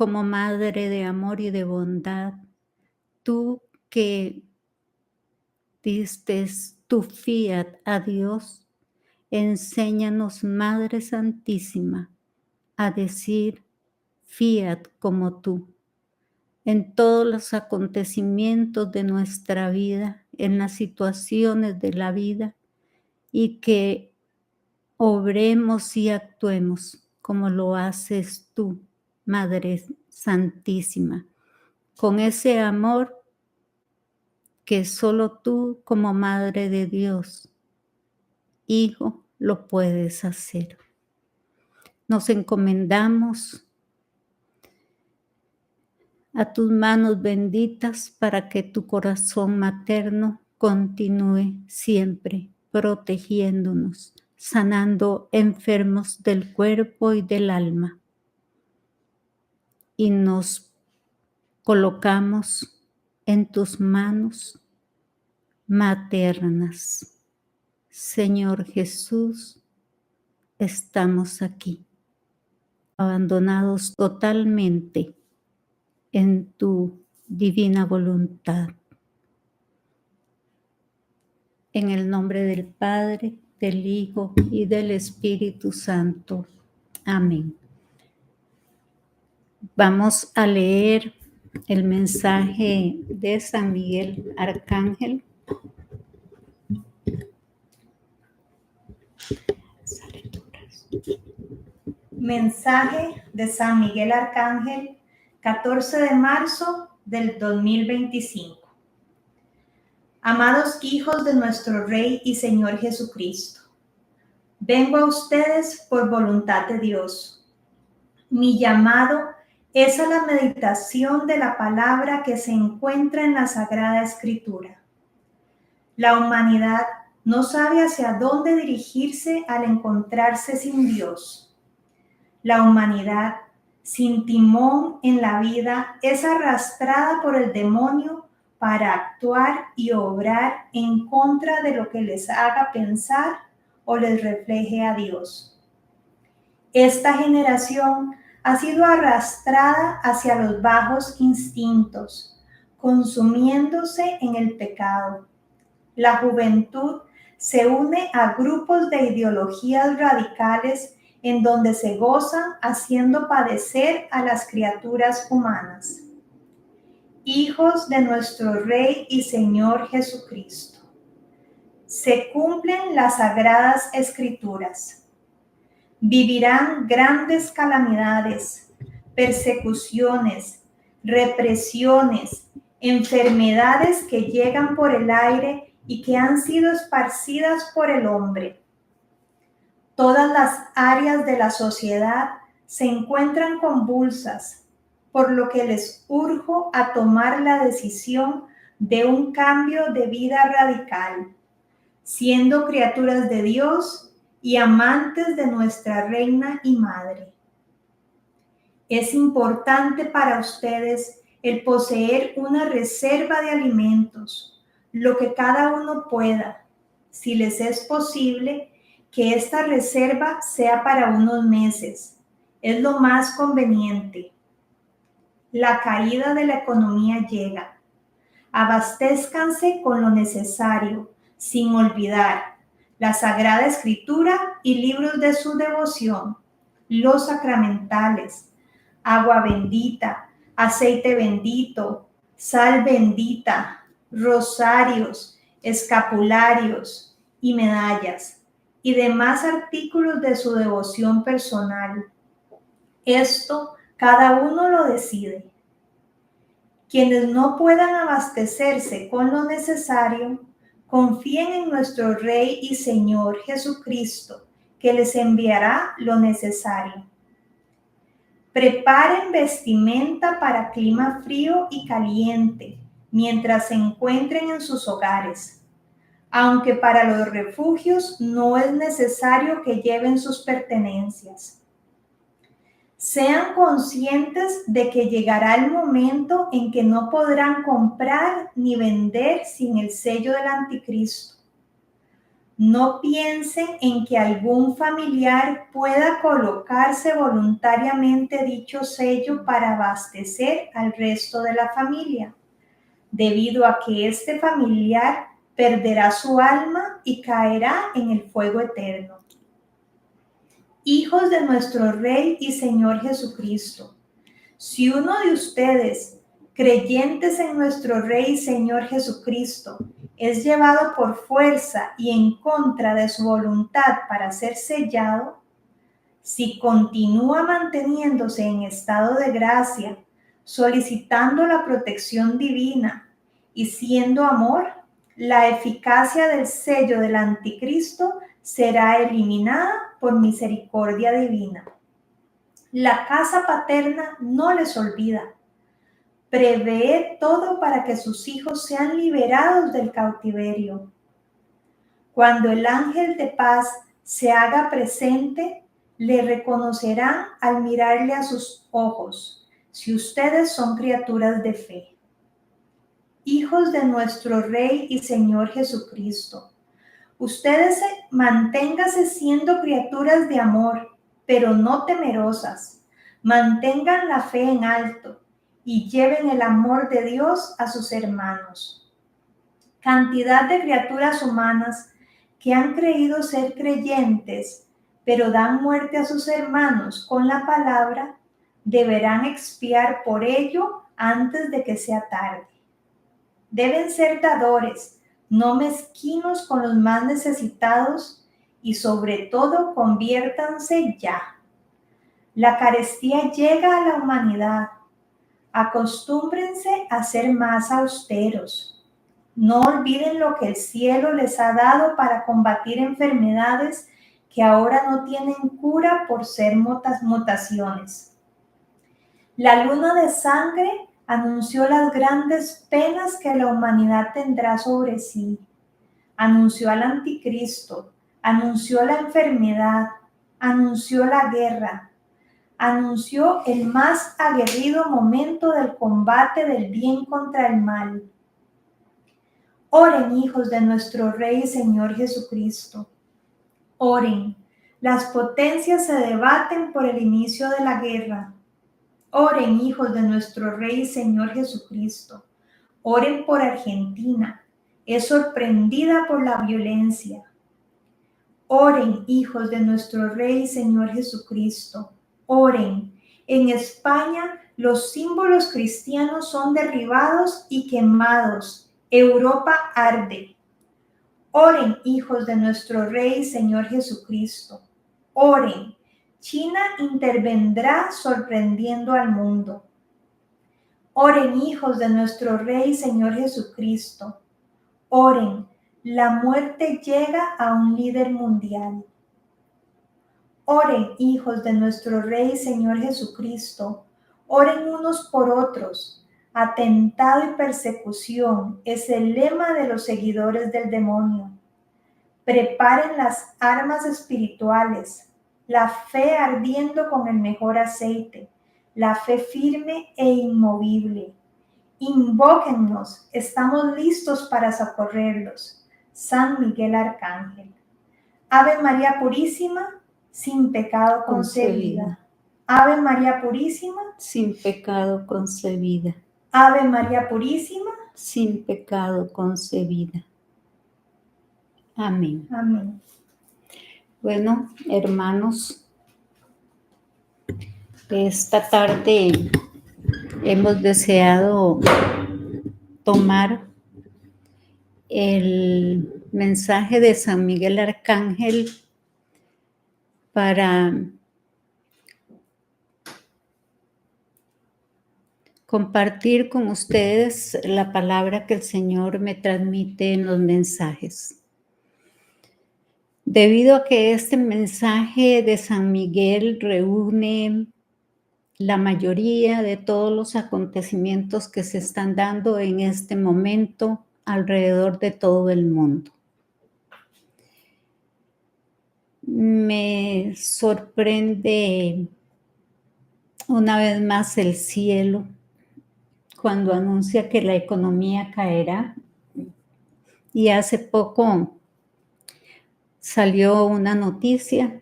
como Madre de amor y de bondad, tú que diste tu fiat a Dios, enséñanos, Madre Santísima, a decir fiat como tú, en todos los acontecimientos de nuestra vida, en las situaciones de la vida, y que obremos y actuemos como lo haces tú, Madre Santísima, con ese amor que solo tú, como Madre de Dios, Hijo, lo puedes hacer. Nos encomendamos a tus manos benditas para que tu corazón materno continúe siempre protegiéndonos, sanando enfermos del cuerpo y del alma. Y nos colocamos en tus manos maternas. Señor Jesús, estamos aquí, abandonados totalmente en tu divina voluntad. En el nombre del Padre, del Hijo y del Espíritu Santo. Amén. Vamos a leer el mensaje de San Miguel Arcángel. Mensaje de San Miguel Arcángel, 14 de marzo del 2025. Amados hijos de nuestro Rey y Señor Jesucristo, vengo a ustedes por voluntad de Dios. Mi llamado es a la meditación de la palabra que se encuentra en la Sagrada Escritura. La humanidad no sabe hacia dónde dirigirse al encontrarse sin Dios. La humanidad, sin timón en la vida, es arrastrada por el demonio para actuar y obrar en contra de lo que les haga pensar o les refleje a Dios. Esta generación ha sido arrastrada hacia los bajos instintos, consumiéndose en el pecado. La juventud se une a grupos de ideologías radicales en donde se gozan haciendo padecer a las criaturas humanas. Hijos de nuestro Rey y Señor Jesucristo, se cumplen las sagradas escrituras. Vivirán grandes calamidades, persecuciones, represiones, enfermedades que llegan por el aire y que han sido esparcidas por el hombre. Todas las áreas de la sociedad se encuentran convulsas, por lo que les urjo a tomar la decisión de un cambio de vida radical, siendo criaturas de Dios y amantes de nuestra Reina y Madre. Es importante para ustedes el poseer una reserva de alimentos, lo que cada uno pueda, si les es posible, que esta reserva sea para unos meses. Es lo más conveniente. La caída de la economía llega. Abastézcanse con lo necesario, sin olvidar la Sagrada Escritura y libros de su devoción, los sacramentales, agua bendita, aceite bendito, sal bendita, rosarios, escapularios y medallas, y demás artículos de su devoción personal. Esto cada uno lo decide. Quienes no puedan abastecerse con lo necesario, confíen en nuestro Rey y Señor Jesucristo, que les enviará lo necesario. Preparen vestimenta para clima frío y caliente, mientras se encuentren en sus hogares. Aunque para los refugios no es necesario que lleven sus pertenencias. Sean conscientes de que llegará el momento en que no podrán comprar ni vender sin el sello del anticristo. No piensen en que algún familiar pueda colocarse voluntariamente dicho sello para abastecer al resto de la familia, debido a que este familiar perderá su alma y caerá en el fuego eterno. Hijos de nuestro Rey y Señor Jesucristo, si uno de ustedes, creyentes en nuestro Rey y Señor Jesucristo, es llevado por fuerza y en contra de su voluntad para ser sellado, si continúa manteniéndose en estado de gracia, solicitando la protección divina y siendo amor, la eficacia del sello del anticristo será eliminada por misericordia divina. La casa paterna no les olvida. Prevé todo para que sus hijos sean liberados del cautiverio. Cuando el ángel de paz se haga presente, le reconocerán al mirarle a sus ojos, si ustedes son criaturas de fe. Hijos de nuestro Rey y Señor Jesucristo, ustedes manténganse siendo criaturas de amor, pero no temerosas. Mantengan la fe en alto y lleven el amor de Dios a sus hermanos. Cantidad de criaturas humanas que han creído ser creyentes, pero dan muerte a sus hermanos con la palabra, deberán expiar por ello antes de que sea tarde. Deben ser dadores, no mezquinos con los más necesitados y sobre todo conviértanse ya. La carestía llega a la humanidad. Acostúmbrense a ser más austeros. No olviden lo que el cielo les ha dado para combatir enfermedades que ahora no tienen cura por ser mutaciones. La luna de sangre anunció las grandes penas que la humanidad tendrá sobre sí. Anunció al anticristo, anunció la enfermedad, anunció la guerra, anunció el más aguerrido momento del combate del bien contra el mal. Oren, hijos de nuestro Rey y Señor Jesucristo. Oren. Las potencias se debaten por el inicio de la guerra. Oren, hijos de nuestro Rey y Señor Jesucristo. Oren por Argentina. Es sorprendida por la violencia. Oren, hijos de nuestro Rey y Señor Jesucristo. Oren. En España, los símbolos cristianos son derribados y quemados. Europa arde. Oren, hijos de nuestro Rey y Señor Jesucristo. Oren. China intervendrá sorprendiendo al mundo. Oren, hijos de nuestro Rey y Señor Jesucristo. Oren. La muerte llega a un líder mundial. Oren, hijos de nuestro Rey y Señor Jesucristo. Oren unos por otros. Atentado y persecución es el lema de los seguidores del demonio. Preparen las armas espirituales, la fe ardiendo con el mejor aceite, la fe firme e inmovible. Invóquennos, estamos listos para socorrerlos. San Miguel Arcángel. Ave María Purísima, sin pecado concebida. Ave María Purísima, sin pecado concebida. Ave María Purísima, sin pecado concebida. Amén. Amén. Bueno, hermanos, esta tarde hemos deseado tomar el mensaje de San Miguel Arcángel para compartir con ustedes la palabra que el Señor me transmite en los mensajes. Debido a que este mensaje de San Miguel reúne la mayoría de todos los acontecimientos que se están dando en este momento alrededor de todo el mundo. Me sorprende una vez más el cielo cuando anuncia que la economía caerá. Y hace poco salió una noticia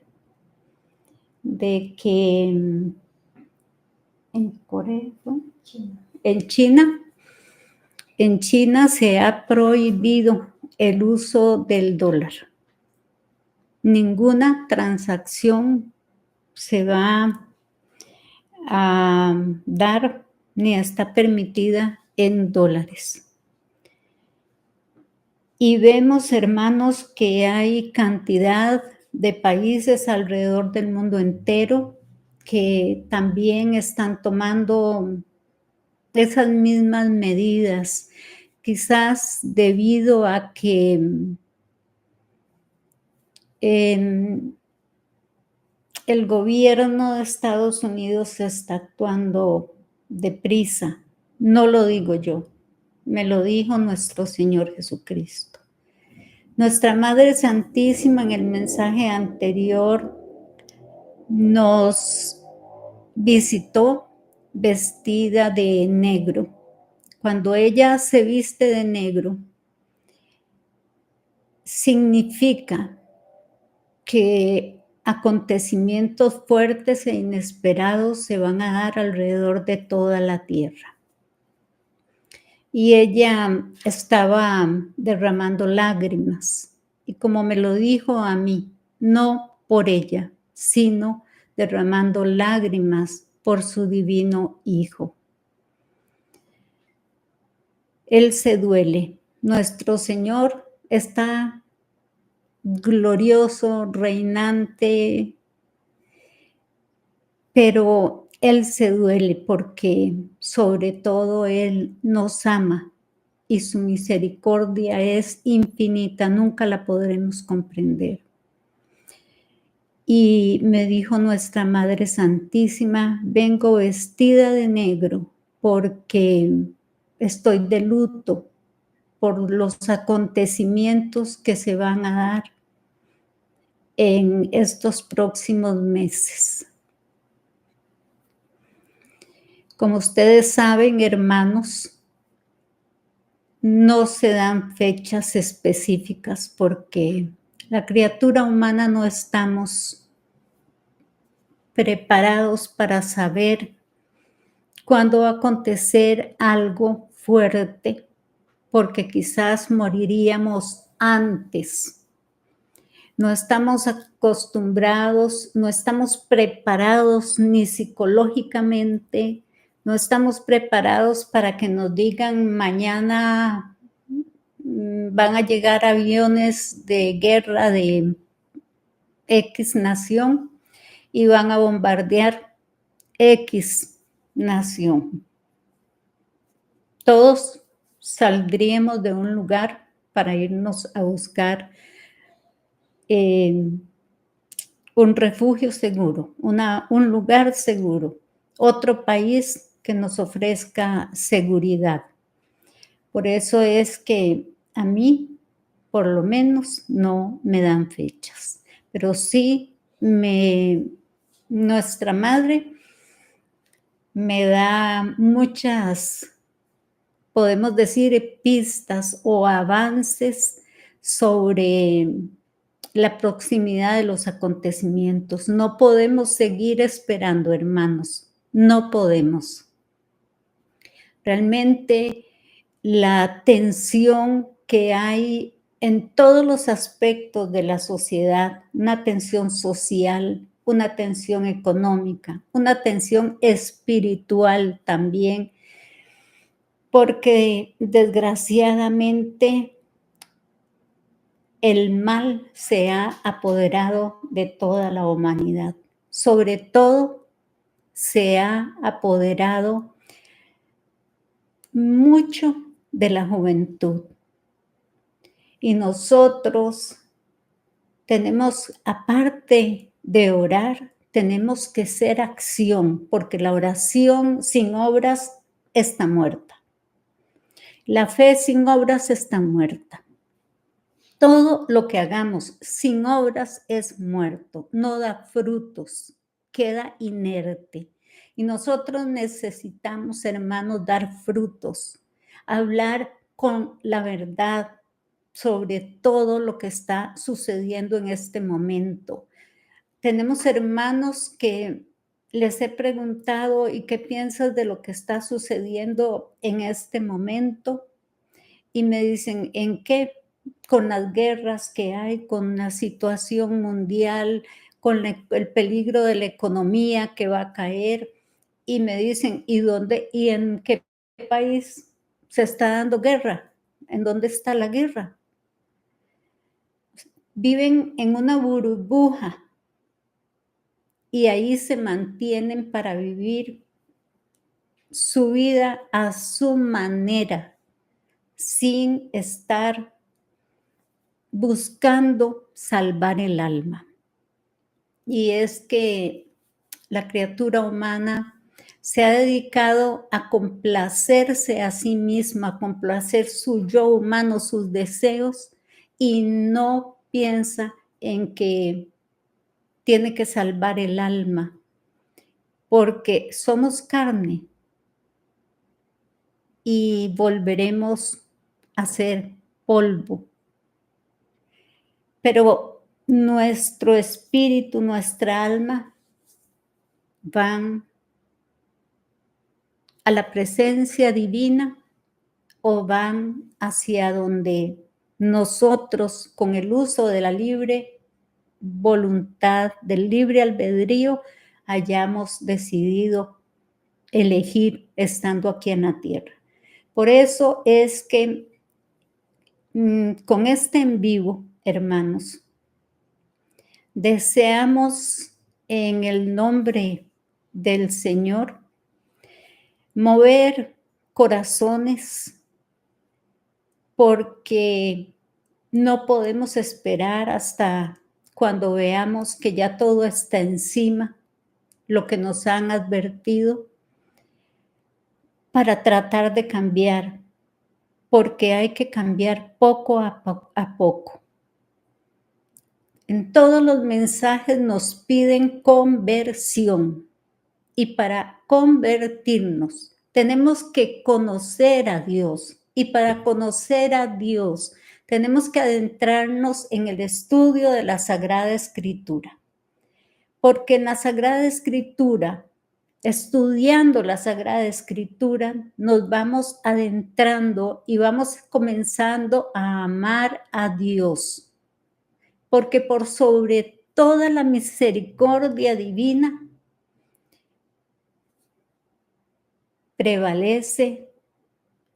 de que en Corea, ¿no? En China se ha prohibido el uso del dólar. Ninguna transacción se va a dar ni está permitida en dólares. Y vemos, hermanos, que hay cantidad de países alrededor del mundo entero que también están tomando esas mismas medidas, quizás debido a que el gobierno de Estados Unidos está actuando deprisa. No lo digo yo, me lo dijo nuestro Señor Jesucristo. Nuestra Madre Santísima en el mensaje anterior nos visitó vestida de negro. Cuando ella se viste de negro, significa que acontecimientos fuertes e inesperados se van a dar alrededor de toda la tierra. Y ella estaba derramando lágrimas. Y como me lo dijo a mí, no por ella, sino derramando lágrimas por su divino Hijo. Él se duele. Nuestro Señor está glorioso, reinante, pero Él se duele porque sobre todo Él nos ama y su misericordia es infinita, nunca la podremos comprender. Y me dijo nuestra Madre Santísima, vengo vestida de negro porque estoy de luto por los acontecimientos que se van a dar en estos próximos meses. Como ustedes saben, hermanos, no se dan fechas específicas porque la criatura humana no estamos preparados para saber cuándo va a acontecer algo fuerte, porque quizás moriríamos antes. No estamos acostumbrados, no estamos preparados ni psicológicamente, no estamos preparados para que nos digan mañana van a llegar aviones de guerra de X nación y van a bombardear X nación. Todos saldríamos de un lugar para irnos a buscar un refugio seguro, un lugar seguro, otro país que nos ofrezca seguridad. Por eso es que a mí, por lo menos, no me dan fechas, pero sí nuestra Madre me da muchas, podemos decir, pistas o avances sobre la proximidad de los acontecimientos. No podemos seguir esperando, hermanos, no podemos. Realmente la tensión que hay en todos los aspectos de la sociedad, una tensión social, una tensión económica, una tensión espiritual también, porque desgraciadamente el mal se ha apoderado de toda la humanidad. Sobre todo se ha apoderado mucho de la juventud. Y nosotros tenemos, aparte de orar, tenemos que ser acción, porque la oración sin obras está muerta. La fe sin obras está muerta. Todo lo que hagamos sin obras es muerto, no da frutos, queda inerte. Y nosotros necesitamos, hermanos, dar frutos, hablar con la verdad, sobre todo lo que está sucediendo en este momento. Tenemos hermanos que les he preguntado, ¿y qué piensas de lo que está sucediendo en este momento? Y me dicen, ¿en qué? Con las guerras que hay, con la situación mundial, con el peligro de la economía que va a caer. Y me dicen, ¿y dónde y en qué país se está dando guerra? ¿En dónde está la guerra? Viven en una burbuja y ahí se mantienen para vivir su vida a su manera, sin estar buscando salvar el alma. Y es que la criatura humana se ha dedicado a complacerse a sí misma, a complacer su yo humano, sus deseos, y no piensa en que tiene que salvar el alma, porque somos carne y volveremos a ser polvo. Pero nuestro espíritu, nuestra alma van a la presencia divina o van hacia donde nosotros, con el uso de la libre voluntad, del libre albedrío, hayamos decidido elegir estando aquí en la tierra. Por eso es que con este en vivo, hermanos, deseamos en el nombre del Señor mover corazones, porque no podemos esperar hasta cuando veamos que ya todo está encima, lo que nos han advertido, para tratar de cambiar, porque hay que cambiar poco a poco. En todos los mensajes nos piden conversión, y para convertirnos tenemos que conocer a Dios, y para conocer a Dios tenemos que adentrarnos en el estudio de la Sagrada Escritura, porque en la Sagrada Escritura, estudiando la Sagrada Escritura, nos vamos adentrando y vamos comenzando a amar a Dios, porque por sobre toda la misericordia divina prevalece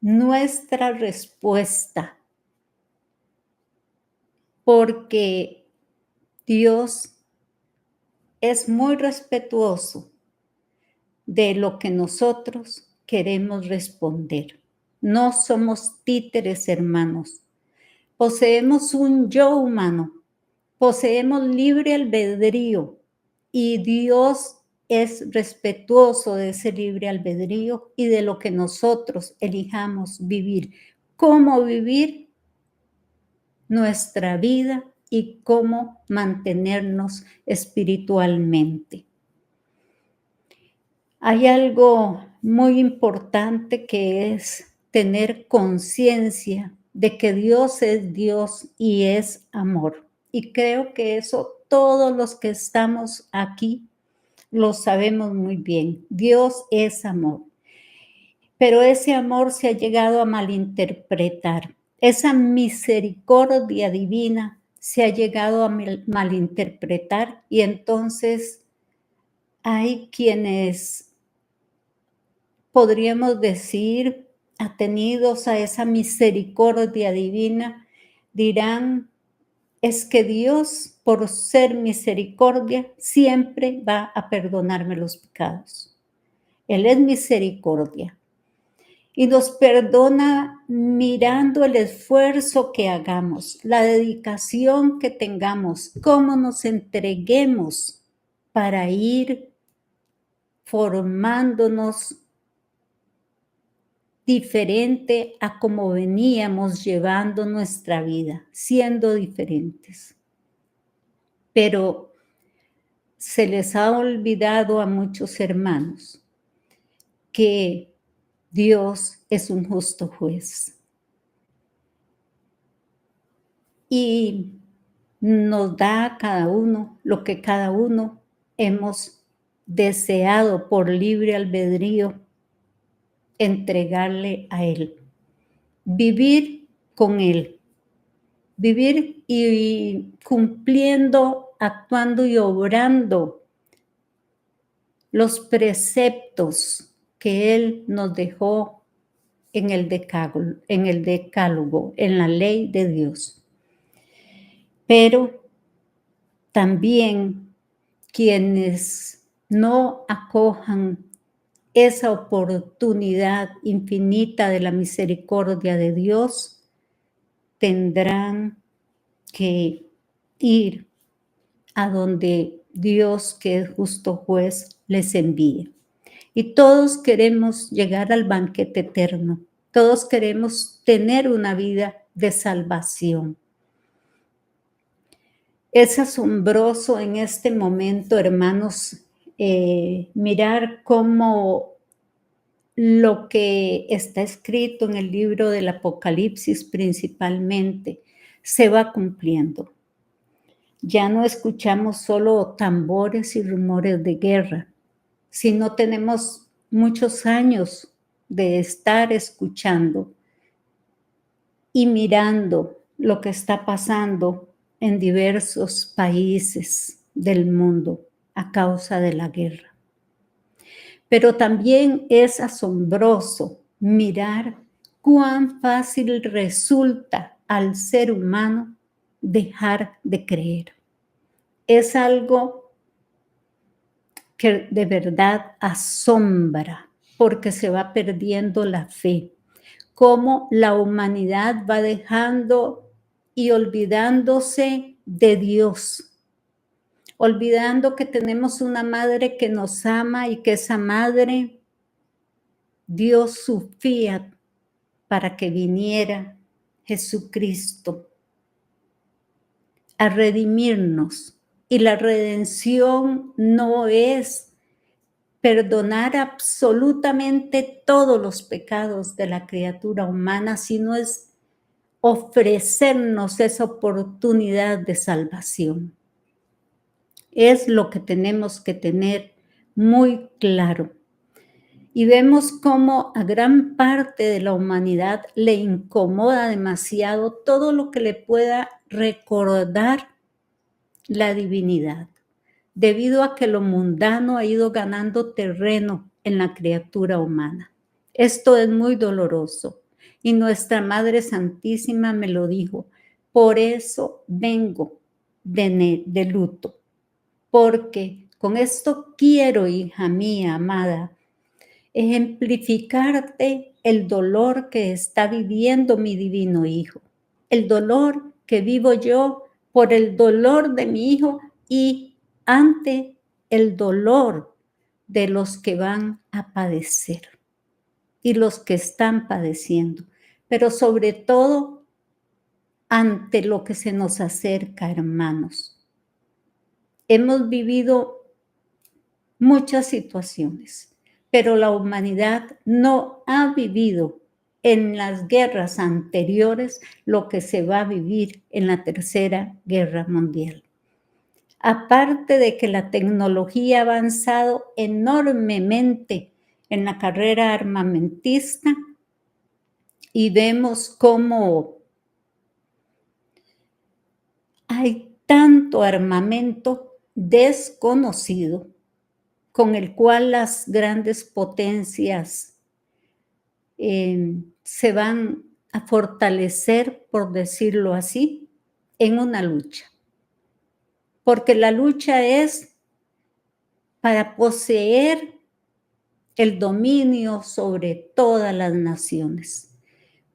nuestra respuesta, porque Dios es muy respetuoso de lo que nosotros queremos responder. No somos títeres, hermanos. Poseemos un yo humano, poseemos libre albedrío, y Dios es respetuoso de ese libre albedrío y de lo que nosotros elijamos vivir. Cómo vivir nuestra vida y cómo mantenernos espiritualmente. Hay algo muy importante que es tener conciencia de que Dios es Dios y es amor. Y creo que eso todos los que estamos aquí lo sabemos muy bien. Dios es amor. Pero ese amor se ha llegado a malinterpretar. Esa misericordia divina se ha llegado a malinterpretar, y entonces hay quienes, podríamos decir, atenidos a esa misericordia divina, dirán, es que Dios, por ser misericordia, siempre va a perdonarme los pecados. Él es misericordia y nos perdona mirando el esfuerzo que hagamos, la dedicación que tengamos, cómo nos entreguemos para ir formándonos diferente a como veníamos llevando nuestra vida, siendo diferentes. Pero se les ha olvidado a muchos hermanos que Dios es un justo juez. y nos da a cada uno lo que cada uno hemos deseado por libre albedrío entregarle a Él. Vivir con Él, vivir y cumpliendo, actuando y obrando los preceptos que Él nos dejó en el decálogo, en la ley de Dios. Pero también quienes no acojan esa oportunidad infinita de la misericordia de Dios tendrán que ir a donde Dios, que es justo juez, les envíe. Y todos queremos llegar al banquete eterno. Todos queremos tener una vida de salvación. Es asombroso en este momento, hermanos, mirar cómo lo que está escrito en el libro del Apocalipsis principalmente se va cumpliendo. Ya no escuchamos solo tambores y rumores de guerra, sino tenemos muchos años de estar escuchando y mirando lo que está pasando en diversos países del mundo a causa de la guerra. Pero también es asombroso mirar cuán fácil resulta al ser humano dejar de creer. Es algo que de verdad asombra porque se va perdiendo la fe. Cómo la humanidad va dejando y olvidándose de Dios, olvidando que tenemos una madre que nos ama y que esa madre dio su fiat para que viniera Jesucristo a redimirnos. Y la redención no es perdonar absolutamente todos los pecados de la criatura humana, sino es ofrecernos esa oportunidad de salvación. Es lo que tenemos que tener muy claro. Y vemos cómo a gran parte de la humanidad le incomoda demasiado todo lo que le pueda recordar la divinidad, debido a que lo mundano ha ido ganando terreno en la criatura humana. Esto es muy doloroso y nuestra Madre Santísima me lo dijo. Por eso vengo de luto, porque con esto quiero, hija mía amada, ejemplificarte el dolor que está viviendo mi divino Hijo, el dolor que vivo yo por el dolor de mi Hijo y ante el dolor de los que van a padecer y los que están padeciendo, pero sobre todo ante lo que se nos acerca, hermanos. Hemos vivido muchas situaciones, pero la humanidad no ha vivido en las guerras anteriores lo que se va a vivir en la Tercera Guerra Mundial. Aparte de que la tecnología ha avanzado enormemente en la carrera armamentista y vemos cómo hay tanto armamento desconocido con el cual las grandes potencias se van a fortalecer, por decirlo así, en una lucha. Porque la lucha es para poseer el dominio sobre todas las naciones.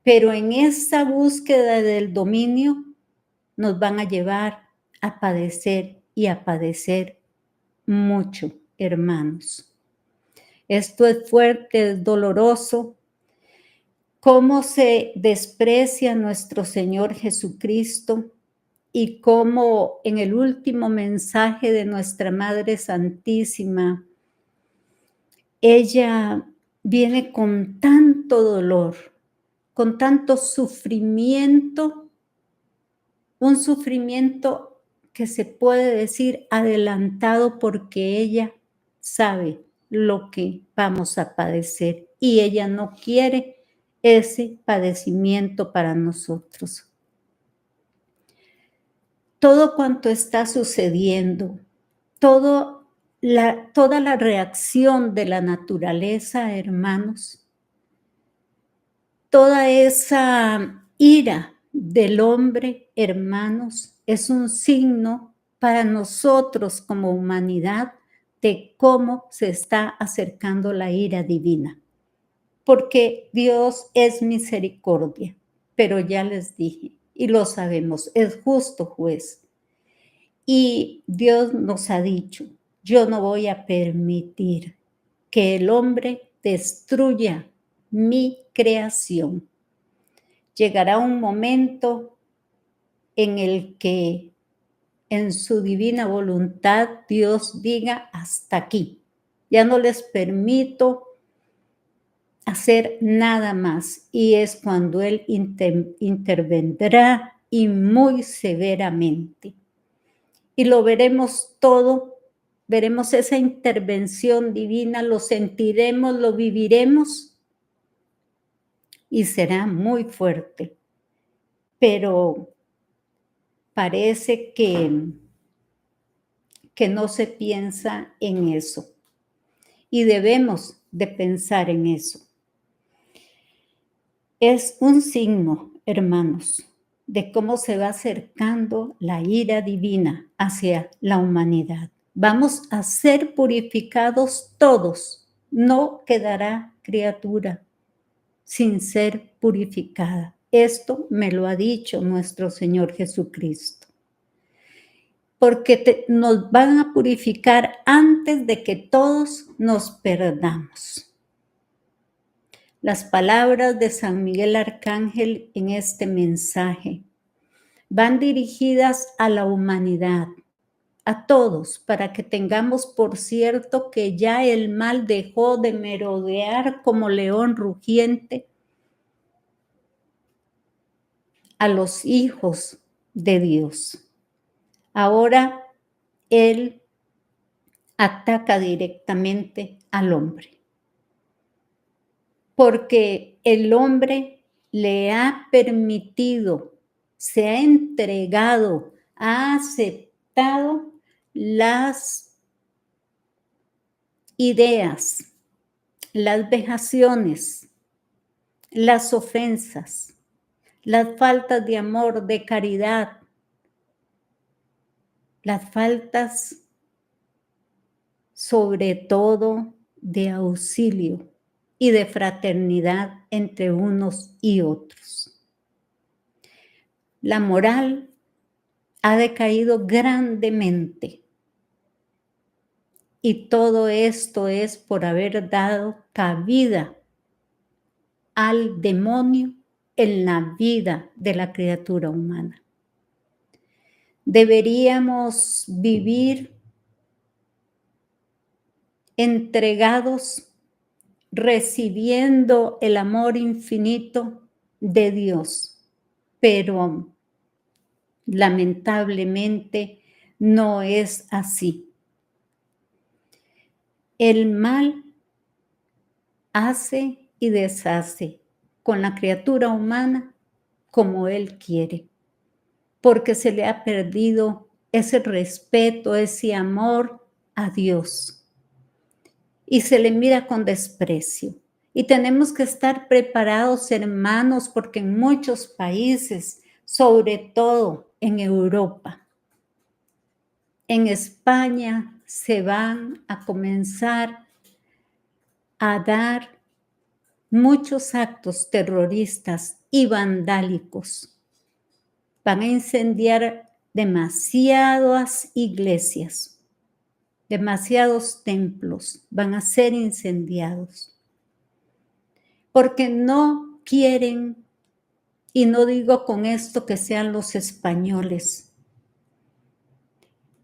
Pero en esa búsqueda del dominio nos van a llevar a padecer y a padecer mucho, hermanos. Esto es fuerte, es doloroso. Cómo se desprecia nuestro Señor Jesucristo y cómo en el último mensaje de nuestra Madre Santísima, ella viene con tanto dolor, con tanto sufrimiento, un sufrimiento que se puede decir adelantado porque ella sabe lo que vamos a padecer y ella no quiere ese padecimiento para nosotros. Todo cuanto está sucediendo, toda la reacción de la naturaleza, hermanos, toda esa ira del hombre, hermanos, es un signo para nosotros como humanidad de cómo se está acercando la ira divina. Porque Dios es misericordia, pero ya les dije, y lo sabemos, es justo juez. Y Dios nos ha dicho, yo no voy a permitir que el hombre destruya mi creación. Llegará un momento en el que en su divina voluntad Dios diga hasta aquí. Ya no les permito hacer nada más. Y es cuando Él intervendrá y muy severamente. Y lo veremos todo, veremos esa intervención divina, lo sentiremos, lo viviremos y será muy fuerte. Pero parece que no se piensa en eso. Y debemos de pensar en eso. Es un signo, hermanos, de cómo se va acercando la ira divina hacia la humanidad. Vamos a ser purificados todos. No quedará criatura sin ser purificada. Esto me lo ha dicho nuestro Señor Jesucristo. Porque nos van a purificar antes de que todos nos perdamos. Las palabras de San Miguel Arcángel en este mensaje van dirigidas a la humanidad, a todos, para que tengamos por cierto que ya el mal dejó de merodear como león rugiente a los hijos de Dios. Ahora Él ataca directamente al hombre. Porque el hombre le ha permitido, se ha entregado, ha aceptado las ideas, las vejaciones, las ofensas, las faltas de amor, de caridad, las faltas sobre todo de auxilio y de fraternidad entre unos y otros. La moral ha decaído grandemente y todo esto es por haber dado cabida al demonio en la vida de la criatura humana. Deberíamos vivir entregados, recibiendo el amor infinito de Dios, pero lamentablemente no es así. El mal hace y deshace con la criatura humana como él quiere, porque se le ha perdido ese respeto, ese amor a Dios. Y se le mira con desprecio. Y tenemos que estar preparados, hermanos, porque en muchos países, sobre todo en Europa, en España, se van a comenzar a dar muchos actos terroristas y vandálicos. Van a incendiar demasiadas iglesias. Demasiados templos van a ser incendiados porque no quieren, y no digo con esto que sean los españoles,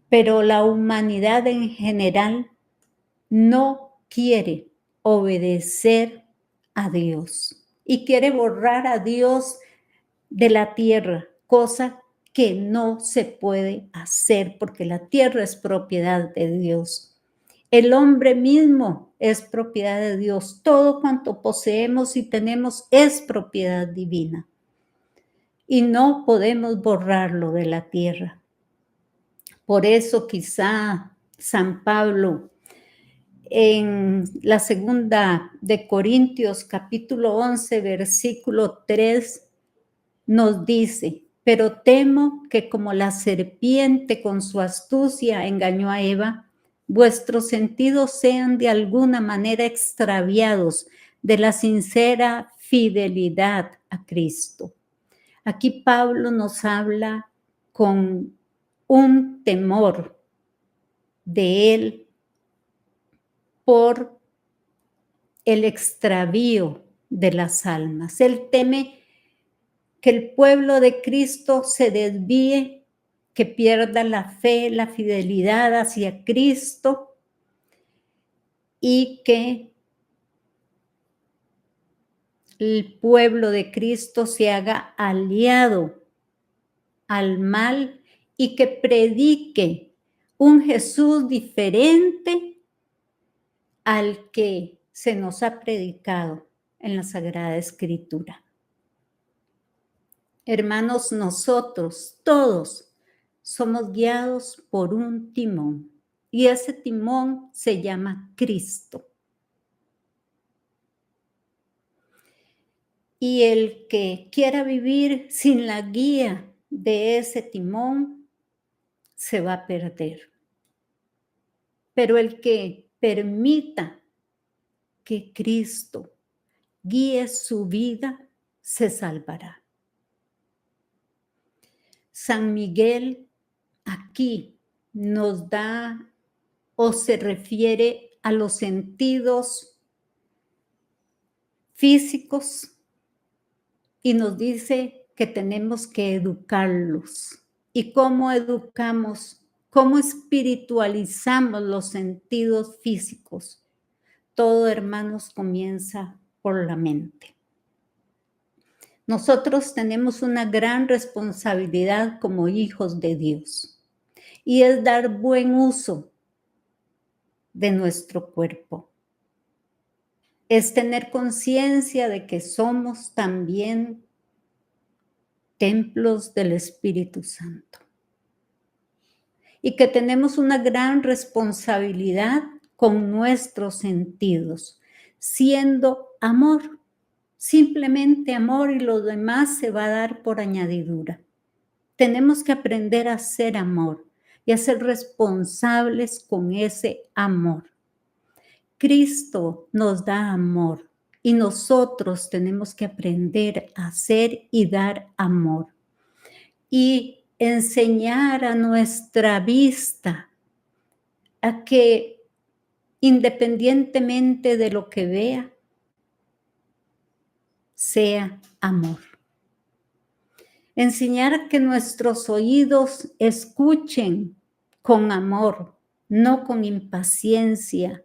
pero la humanidad en general no quiere obedecer a Dios y quiere borrar a Dios de la tierra, cosa que no se puede hacer porque la tierra es propiedad de Dios. El hombre mismo es propiedad de Dios. Todo cuanto poseemos y tenemos es propiedad divina. Y no podemos borrarlo de la tierra. Por eso quizá San Pablo en la segunda de Corintios capítulo 11 versículo 3 nos dice: pero temo que como la serpiente con su astucia engañó a Eva, vuestros sentidos sean de alguna manera extraviados de la sincera fidelidad a Cristo. Aquí Pablo nos habla con un temor de él por el extravío de las almas. Él teme que el pueblo de Cristo se desvíe, que pierda la fe, la fidelidad hacia Cristo y que el pueblo de Cristo se haga aliado al mal y que predique un Jesús diferente al que se nos ha predicado en la Sagrada Escritura. Hermanos, nosotros todos somos guiados por un timón y ese timón se llama Cristo. Y el que quiera vivir sin la guía de ese timón se va a perder. Pero el que permita que Cristo guíe su vida se salvará. San Miguel aquí nos da o se refiere a los sentidos físicos y nos dice que tenemos que educarlos. ¿Y cómo educamos? ¿Cómo espiritualizamos los sentidos físicos? Todo, hermanos, comienza por la mente. Nosotros tenemos una gran responsabilidad como hijos de Dios y es dar buen uso de nuestro cuerpo. Es tener conciencia de que somos también templos del Espíritu Santo y que tenemos una gran responsabilidad con nuestros sentidos, siendo amor. Simplemente amor y lo demás se va a dar por añadidura. Tenemos que aprender a ser amor y a ser responsables con ese amor. Cristo nos da amor y nosotros tenemos que aprender a ser y dar amor. Y enseñar a nuestra vista a que independientemente de lo que vea, sea amor. Enseñar a que nuestros oídos escuchen con amor, no con impaciencia.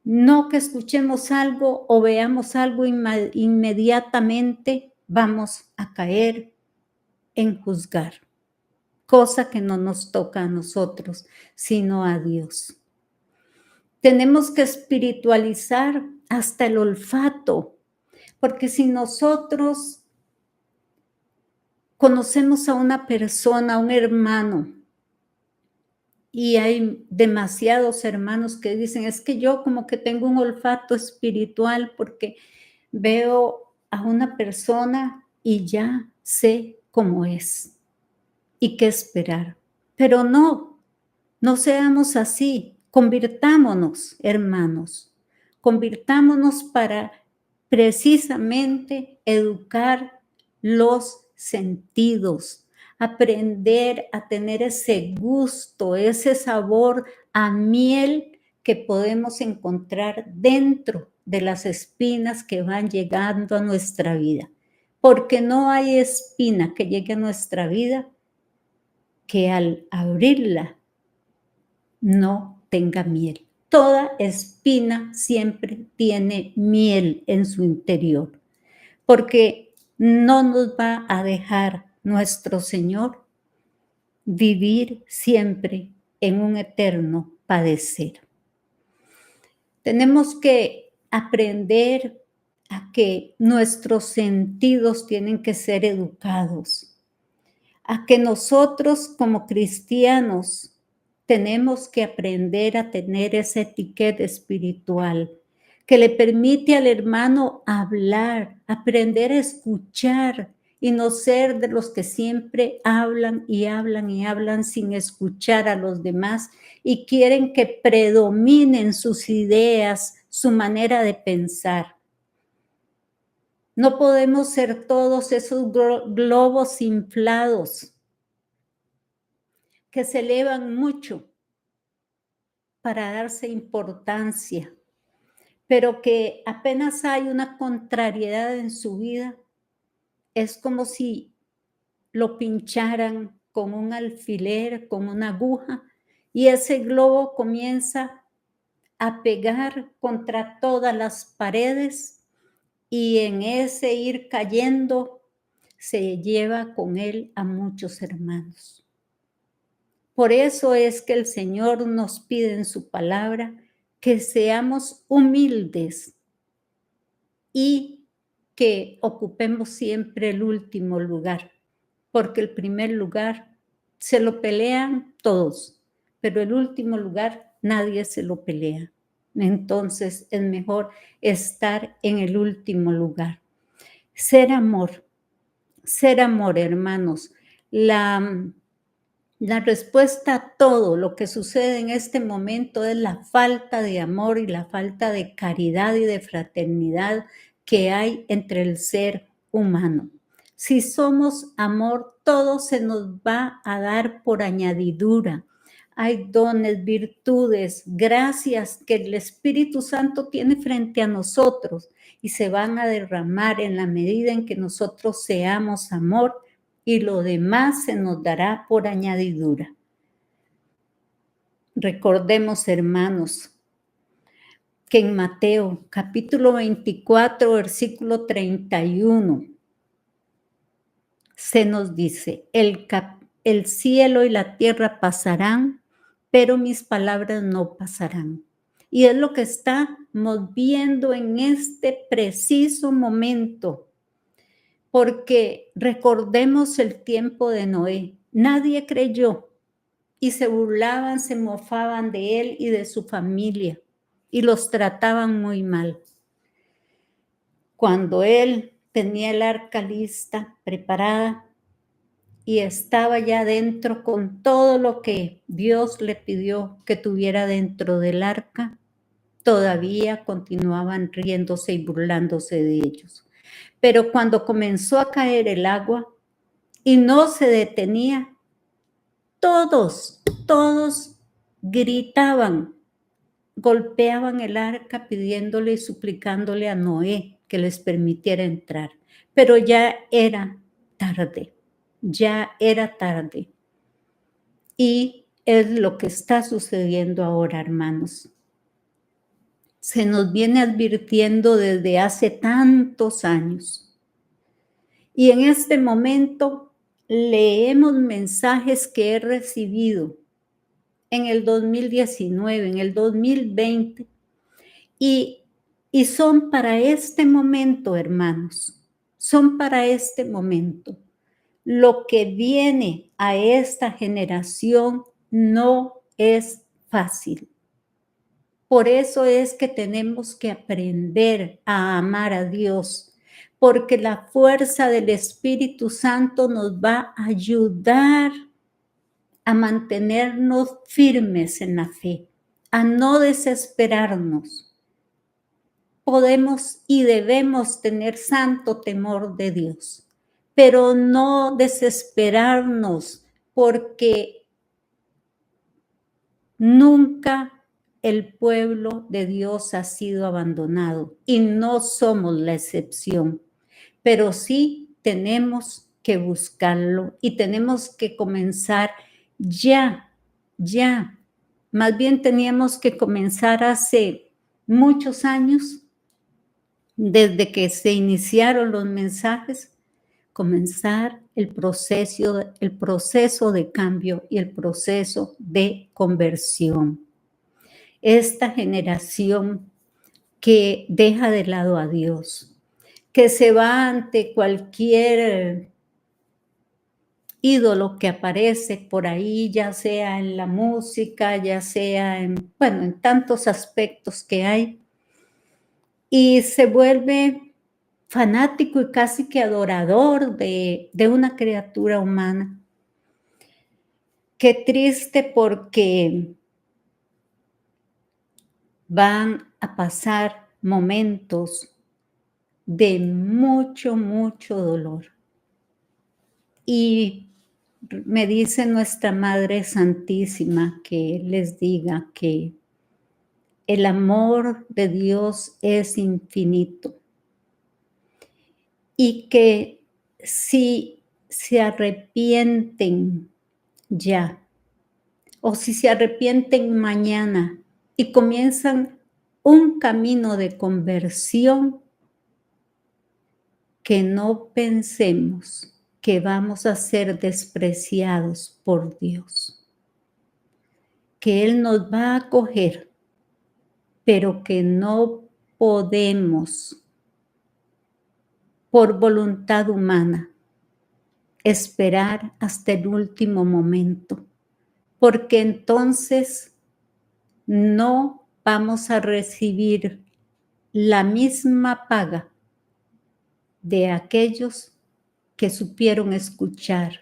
No que escuchemos algo o veamos algo inmediatamente vamos a caer en juzgar, cosa que no nos toca a nosotros, sino a Dios. Tenemos que espiritualizar hasta el olfato, porque si nosotros conocemos a una persona, a un hermano, y hay demasiados hermanos que dicen, es que yo como que tengo un olfato espiritual porque veo a una persona y ya sé cómo es y qué esperar. Pero no seamos así. Convirtámonos, hermanos. Convirtámonos para precisamente educar los sentidos, aprender a tener ese gusto, ese sabor a miel que podemos encontrar dentro de las espinas que van llegando a nuestra vida. Porque no hay espina que llegue a nuestra vida que al abrirla no tenga miel. Toda espina siempre tiene miel en su interior, porque no nos va a dejar nuestro Señor vivir siempre en un eterno padecer. Tenemos que aprender a que nuestros sentidos tienen que ser educados, a que nosotros como cristianos tenemos que aprender a tener esa etiqueta espiritual que le permite al hermano hablar, aprender a escuchar y no ser de los que siempre hablan y hablan y hablan sin escuchar a los demás y quieren que predominen sus ideas, su manera de pensar. No podemos ser todos esos globos inflados que se elevan mucho para darse importancia, pero que apenas hay una contrariedad en su vida, es como si lo pincharan con un alfiler, con una aguja, y ese globo comienza a pegar contra todas las paredes y en ese ir cayendo se lleva con él a muchos hermanos. Por eso es que el Señor nos pide en su palabra que seamos humildes y que ocupemos siempre el último lugar, porque el primer lugar se lo pelean todos, pero el último lugar nadie se lo pelea. Entonces es mejor estar en el último lugar. Ser amor, hermanos. La respuesta a todo lo que sucede en este momento es la falta de amor y la falta de caridad y de fraternidad que hay entre el ser humano. Si somos amor, todo se nos va a dar por añadidura. Hay dones, virtudes, gracias que el Espíritu Santo tiene frente a nosotros y se van a derramar en la medida en que nosotros seamos amor y lo demás se nos dará por añadidura. Recordemos, hermanos, que en Mateo capítulo 24, versículo 31, se nos dice, el cielo y la tierra pasarán, pero mis palabras no pasarán. Y es lo que estamos viendo en este preciso momento, porque recordemos el tiempo de Noé. Nadie creyó y se burlaban, se mofaban de él y de su familia y los trataban muy mal. Cuando él tenía el arca lista, preparada, y estaba ya dentro con todo lo que Dios le pidió que tuviera dentro del arca, todavía continuaban riéndose y burlándose de ellos. Pero cuando comenzó a caer el agua y no se detenía, todos gritaban, golpeaban el arca pidiéndole y suplicándole a Noé que les permitiera entrar. Pero ya era tarde. Y es lo que está sucediendo ahora, hermanos. Se nos viene advirtiendo desde hace tantos años. Y en este momento leemos mensajes que he recibido en el 2019, en el 2020, y son para este momento, hermanos, son para este momento. Lo que viene a esta generación no es fácil. Por eso es que tenemos que aprender a amar a Dios, porque la fuerza del Espíritu Santo nos va a ayudar a mantenernos firmes en la fe, a no desesperarnos. Podemos y debemos tener santo temor de Dios, pero no desesperarnos, porque nunca el pueblo de Dios ha sido abandonado y no somos la excepción, pero sí tenemos que buscarlo y tenemos que comenzar ya. Más bien teníamos que comenzar hace muchos años, desde que se iniciaron los mensajes, comenzar el proceso de cambio y el proceso de conversión. Esta generación que deja de lado a Dios, que se va ante cualquier ídolo que aparece por ahí, ya sea en la música, ya sea en tantos aspectos que hay, y se vuelve fanático y casi que adorador de una criatura humana. Qué triste, porque van a pasar momentos de mucho, mucho dolor. Y me dice nuestra Madre Santísima que les diga que el amor de Dios es infinito y que si se arrepienten ya, o si se arrepienten mañana y comienzan un camino de conversión, que no pensemos que vamos a ser despreciados por Dios, que Él nos va a acoger, pero que no podemos, por voluntad humana, esperar hasta el último momento, porque entonces no vamos a recibir la misma paga de aquellos que supieron escuchar,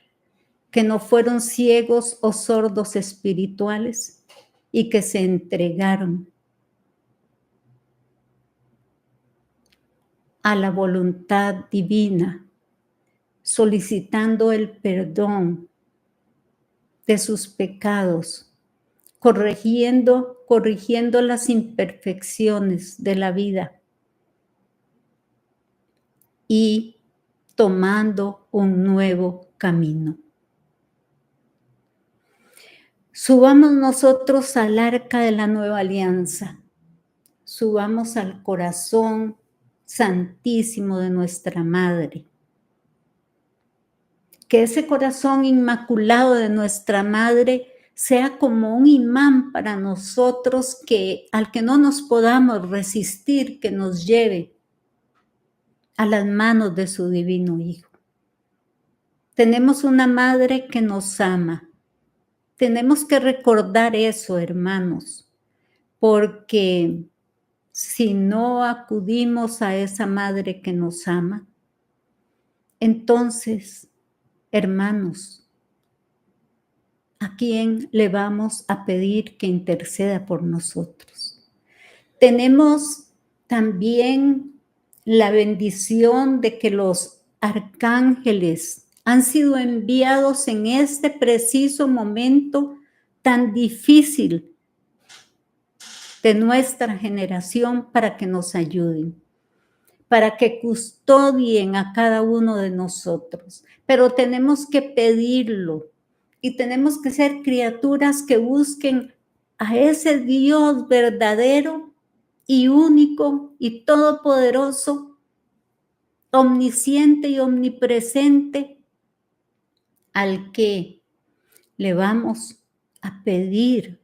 que no fueron ciegos o sordos espirituales y que se entregaron a la voluntad divina, solicitando el perdón de sus pecados, corrigiendo las imperfecciones de la vida y tomando un nuevo camino. Subamos nosotros al arca de la nueva alianza, subamos al corazón santísimo de nuestra Madre. Que ese corazón inmaculado de nuestra Madre sea como un imán para nosotros, al que no nos podamos resistir, que nos lleve a las manos de su divino Hijo. Tenemos una Madre que nos ama. Tenemos que recordar eso, hermanos, porque si no acudimos a esa Madre que nos ama, entonces, hermanos, ¿a quién le vamos a pedir que interceda por nosotros? Tenemos también la bendición de que los arcángeles han sido enviados en este preciso momento tan difícil de nuestra generación para que nos ayuden, para que custodien a cada uno de nosotros. Pero tenemos que pedirlo y tenemos que ser criaturas que busquen a ese Dios verdadero y único y todopoderoso, omnisciente y omnipresente, al que le vamos a pedir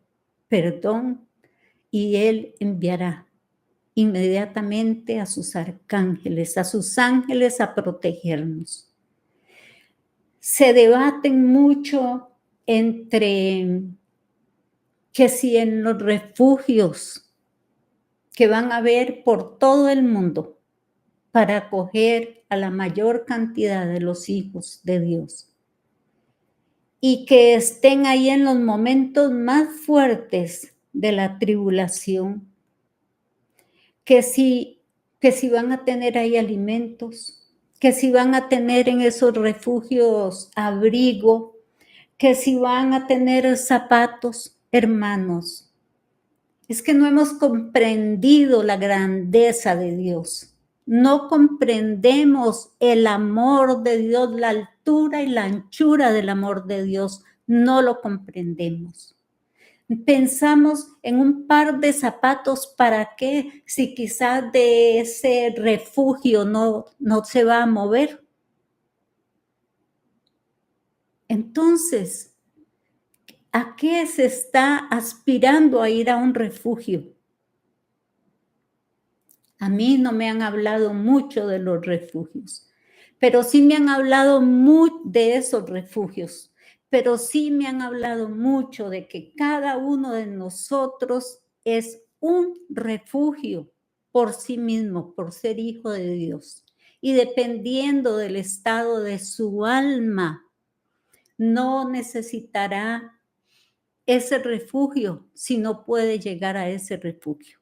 perdón y Él enviará inmediatamente a sus arcángeles, a sus ángeles a protegernos. Se debaten mucho entre que si en los refugios que van a haber por todo el mundo para acoger a la mayor cantidad de los hijos de Dios, y que estén ahí en los momentos más fuertes de la tribulación, que si van a tener ahí alimentos, que si van a tener en esos refugios abrigo, que si van a tener zapatos. Hermanos, es que no hemos comprendido la grandeza de Dios. No comprendemos el amor de Dios, la altura y la anchura del amor de Dios. No lo comprendemos. Pensamos en un par de zapatos, ¿para qué? Si quizás de ese refugio no se va a mover. Entonces, ¿a qué se está aspirando a ir a un refugio? A mí no me han hablado mucho de los refugios, pero sí me han hablado de esos refugios, pero sí me han hablado mucho de que cada uno de nosotros es un refugio por sí mismo, por ser hijo de Dios. Y dependiendo del estado de su alma, no necesitará ese refugio si no puede llegar a ese refugio.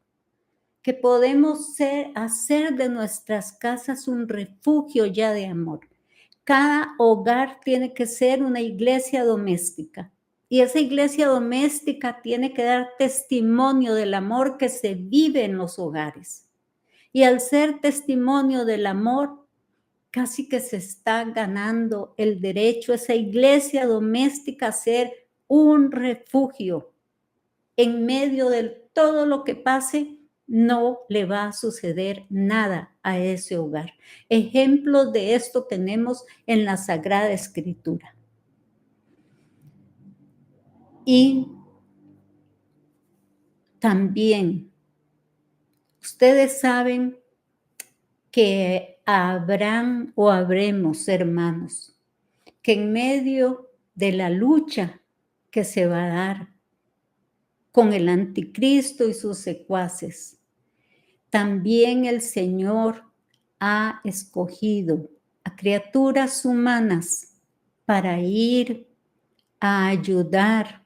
Que podemos hacer de nuestras casas un refugio ya de amor. Cada hogar tiene que ser una iglesia doméstica. Y esa iglesia doméstica tiene que dar testimonio del amor que se vive en los hogares. Y al ser testimonio del amor, casi que se está ganando el derecho esa iglesia doméstica a ser un refugio. En medio de todo lo que pase, no le va a suceder nada a ese hogar. Ejemplos de esto tenemos en la Sagrada Escritura. Y también, ustedes saben que habrán o habremos hermanos que en medio de la lucha que se va a dar con el anticristo y sus secuaces, también el Señor ha escogido a criaturas humanas para ir a ayudar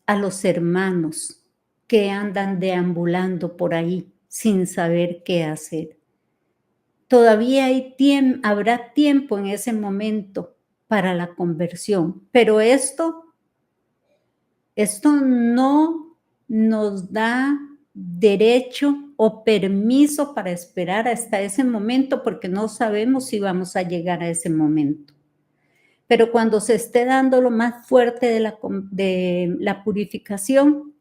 a los hermanos que andan deambulando por ahí sin saber qué hacer. Todavía habrá tiempo en ese momento para la conversión, pero esto no nos da derecho o permiso para esperar hasta ese momento porque no sabemos si vamos a llegar a ese momento. Pero cuando se esté dando lo más fuerte de la purificación,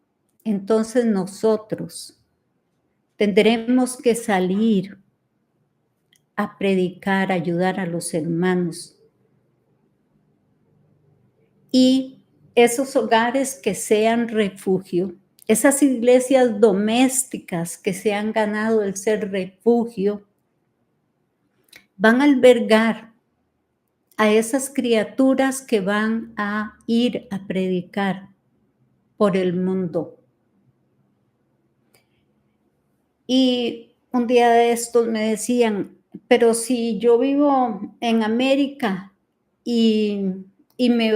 entonces nosotros tendremos que salir a predicar, a ayudar a los hermanos. Y esos hogares que sean refugio, esas iglesias domésticas que se han ganado el ser refugio, van a albergar a esas criaturas que van a ir a predicar por el mundo. Y un día de estos me decían, pero si yo vivo en América y me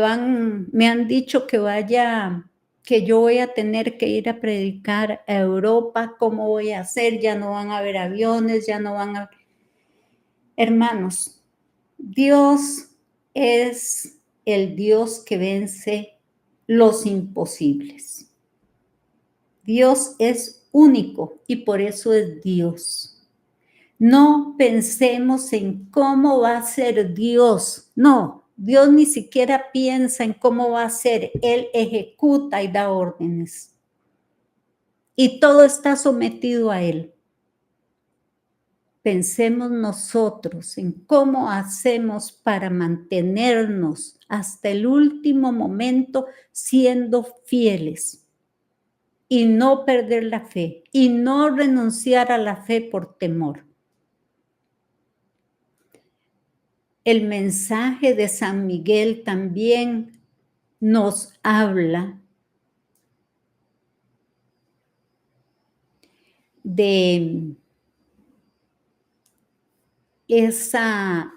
han dicho que yo voy a tener que ir a predicar a Europa, ¿cómo voy a hacer? Ya no van a haber aviones, ya no van a... Hermanos, Dios es el Dios que vence los imposibles. Dios es único y por eso es Dios. No pensemos en cómo va a ser Dios. No, Dios ni siquiera piensa en cómo va a ser. Él ejecuta y da órdenes. Y todo está sometido a Él. Pensemos nosotros en cómo hacemos para mantenernos hasta el último momento siendo fieles y no perder la fe y no renunciar a la fe por temor. El mensaje de San Miguel también nos habla de esa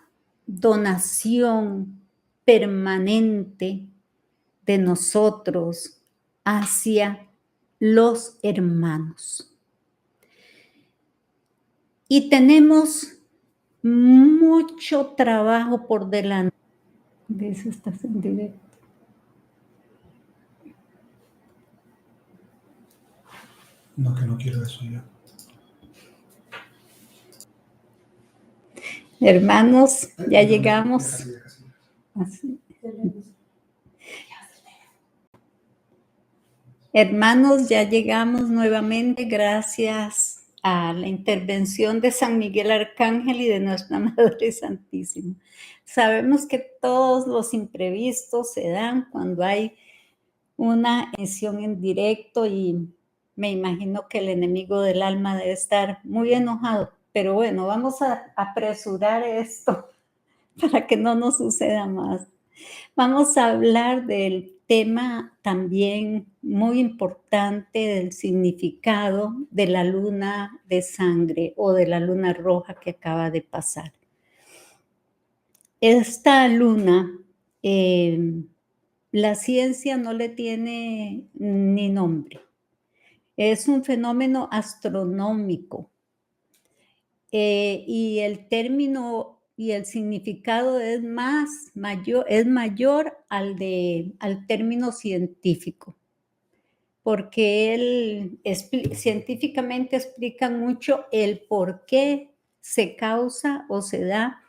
donación permanente de nosotros hacia los hermanos. Y tenemos mucho trabajo por delante. ¿Ves? Estás en directo. No, que no quiero eso ya. Hermanos, ya llegamos. Así. Hermanos, ya llegamos nuevamente. Gracias a la intervención de San Miguel Arcángel y de nuestra Madre Santísima. Sabemos que todos los imprevistos se dan cuando hay una emisión en directo y me imagino que el enemigo del alma debe estar muy enojado. Pero bueno, vamos a apresurar esto para que no nos suceda más. Vamos a hablar del tema también muy importante del significado de la luna de sangre o de la luna roja que acaba de pasar. Esta luna, la ciencia no le tiene ni nombre. Es un fenómeno astronómico. Y el término y el significado es mayor al término científico, porque científicamente explica mucho el por qué se causa o se da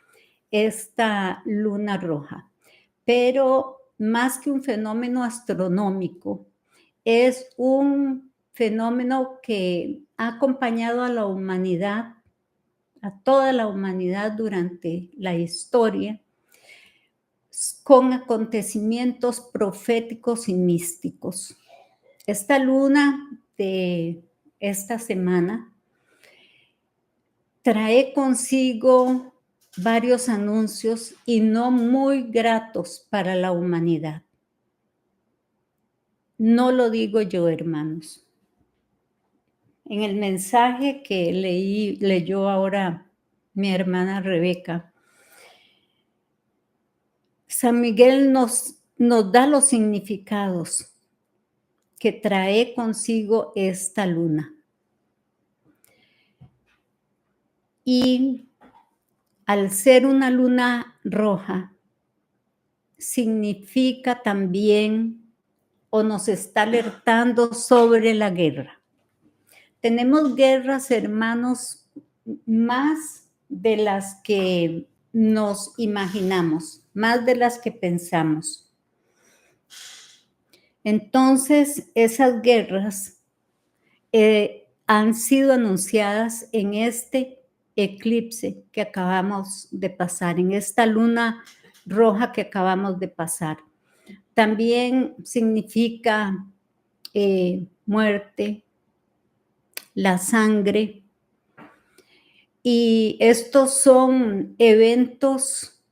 esta luna roja. Pero más que un fenómeno astronómico, es un fenómeno que ha acompañado a la humanidad, a toda la humanidad durante la historia, con acontecimientos proféticos y místicos. Esta luna de esta semana trae consigo varios anuncios y no muy gratos para la humanidad. No lo digo yo, hermanos. En el mensaje que leyó ahora mi hermana Rebeca, San Miguel nos da los significados que trae consigo esta luna. Y al ser una luna roja, significa también o nos está alertando sobre la guerra. Tenemos guerras, hermanos, más de las que nos imaginamos, más de las que pensamos. Entonces, esas guerras han sido anunciadas en este eclipse que acabamos de pasar, en esta luna roja que acabamos de pasar. También significa muerte, la sangre. Y estos son eventos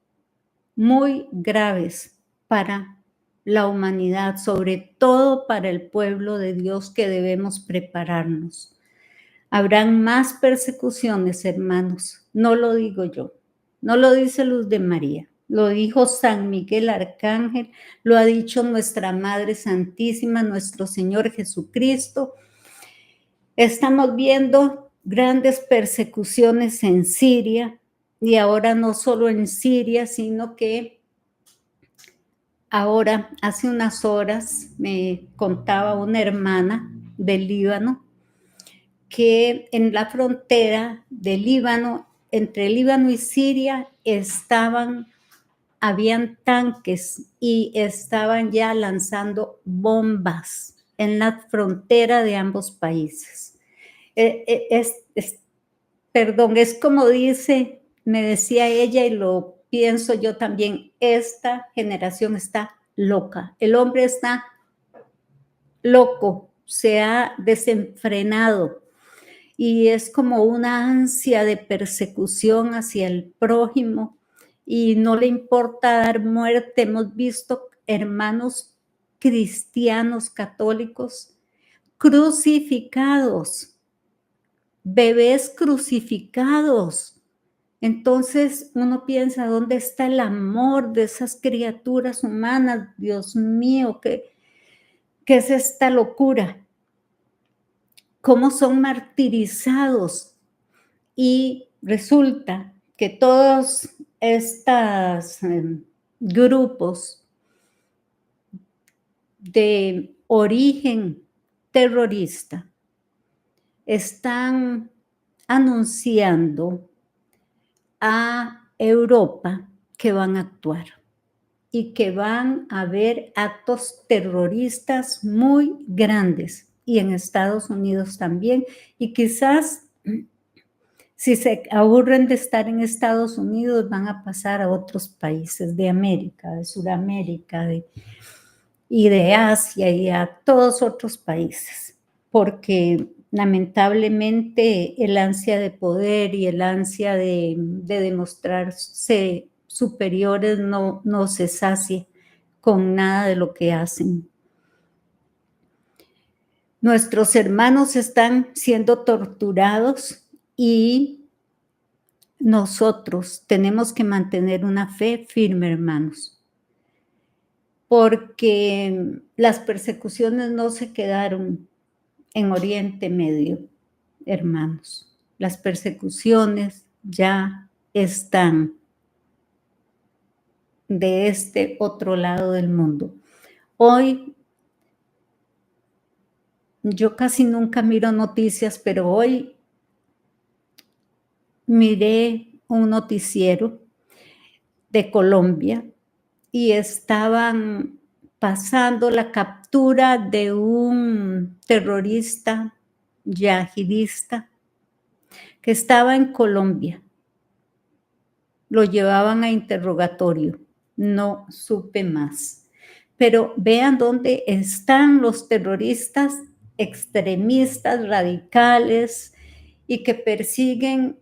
muy graves para la humanidad, sobre todo para el pueblo de Dios, que debemos prepararnos. Habrán más persecuciones, hermanos. No lo digo yo, no lo dice Luz de María, lo dijo San Miguel Arcángel, lo ha dicho nuestra Madre Santísima, nuestro Señor Jesucristo. Estamos viendo grandes persecuciones en Siria, y ahora no solo en Siria, sino que ahora, hace unas horas, me contaba una hermana del Líbano que en la frontera del Líbano, entre Líbano y Siria, habían tanques y estaban ya lanzando bombas en la frontera de ambos países. Es como me decía ella, y lo pienso yo también, esta generación está loca. El hombre está loco, se ha desenfrenado y es como una ansia de persecución hacia el prójimo y no le importa dar muerte. Hemos visto hermanos cristianos católicos crucificados, bebés crucificados. Entonces uno piensa, ¿dónde está el amor de esas criaturas humanas? Dios mío, ¿qué es esta locura? ¿Cómo son martirizados? Y resulta que todos estos grupos de origen terrorista están anunciando a Europa que van a actuar y que van a haber actos terroristas muy grandes, y en Estados Unidos también, y quizás Si se aburren de estar en Estados Unidos, van a pasar a otros países de América, de Sudamérica, y de Asia y a todos otros países, porque lamentablemente el ansia de poder y el ansia de demostrarse superiores no se sacia con nada de lo que hacen. Nuestros hermanos están siendo torturados y nosotros tenemos que mantener una fe firme, hermanos, porque las persecuciones no se quedaron en Oriente Medio, hermanos. Las persecuciones ya están de este otro lado del mundo. Hoy, yo casi nunca miro noticias, pero hoy miré un noticiero de Colombia y estaban pasando la captura de un terrorista yihadista que estaba en Colombia. Lo llevaban a interrogatorio. No supe más. Pero vean dónde están los terroristas extremistas, radicales y que persiguen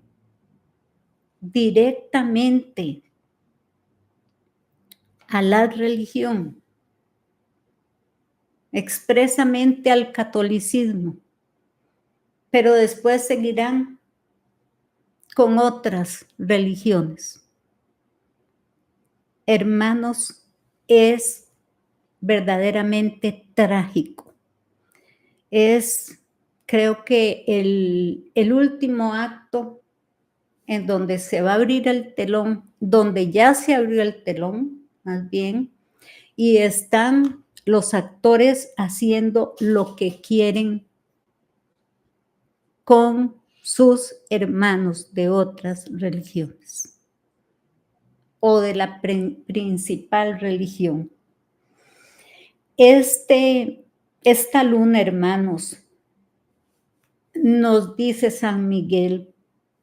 directamente a la religión, expresamente al catolicismo, pero después seguirán con otras religiones. Hermanos, es verdaderamente trágico. Es, creo que el último acto en donde se va a abrir el telón, donde ya se abrió el telón, más bien, y están los actores haciendo lo que quieren con sus hermanos de otras religiones o de la principal religión. Esta luna, hermanos, nos dice San Miguel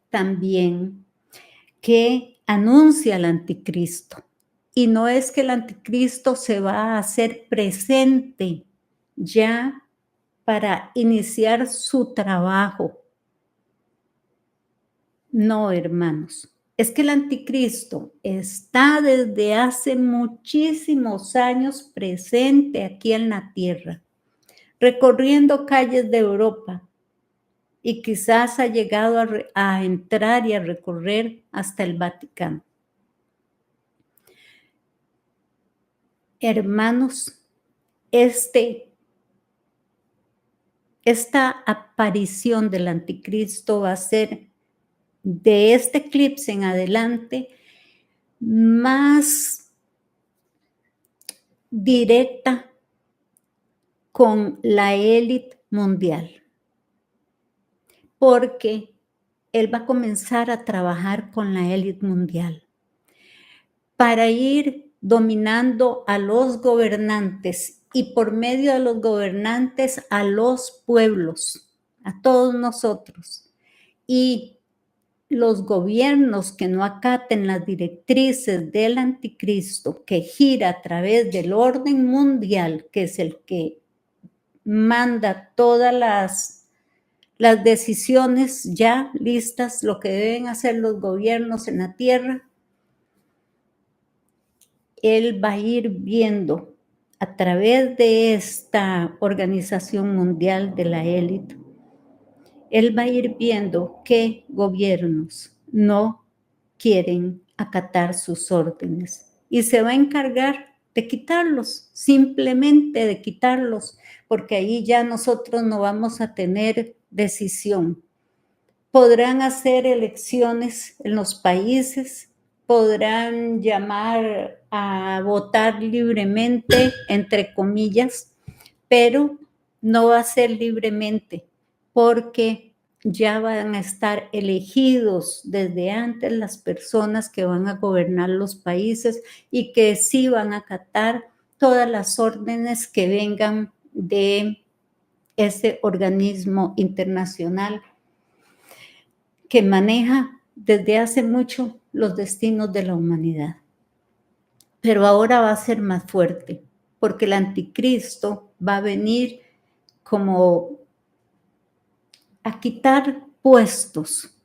también que anuncia al anticristo. Y no es que el anticristo se va a hacer presente ya para iniciar su trabajo. No, hermanos. Es que el anticristo está desde hace muchísimos años presente aquí en la tierra, recorriendo calles de Europa y quizás ha llegado a entrar y a recorrer hasta el Vaticano. Hermanos, esta aparición del anticristo va a ser de este eclipse en adelante más directa con la élite mundial, porque él va a comenzar a trabajar con la élite mundial para ir dominando a los gobernantes y por medio de los gobernantes a los pueblos, a todos nosotros. Y los gobiernos que no acaten las directrices del anticristo, que gira a través del orden mundial, que es el que manda todas las decisiones ya listas, lo que deben hacer los gobiernos en la tierra, él va a ir viendo a través de esta organización mundial de la élite, él va a ir viendo qué gobiernos no quieren acatar sus órdenes y se va a encargar de quitarlos, simplemente de quitarlos, porque ahí ya nosotros no vamos a tener decisión. Podrán hacer elecciones en los países, podrán llamar a votar libremente, entre comillas, pero no va a ser libremente, porque ya van a estar elegidos desde antes las personas que van a gobernar los países y que sí van a acatar todas las órdenes que vengan de ese organismo internacional. que maneja desde hace mucho los destinos de la humanidad. Pero ahora va a ser más fuerte, porque el anticristo va a venir como a quitar puestos,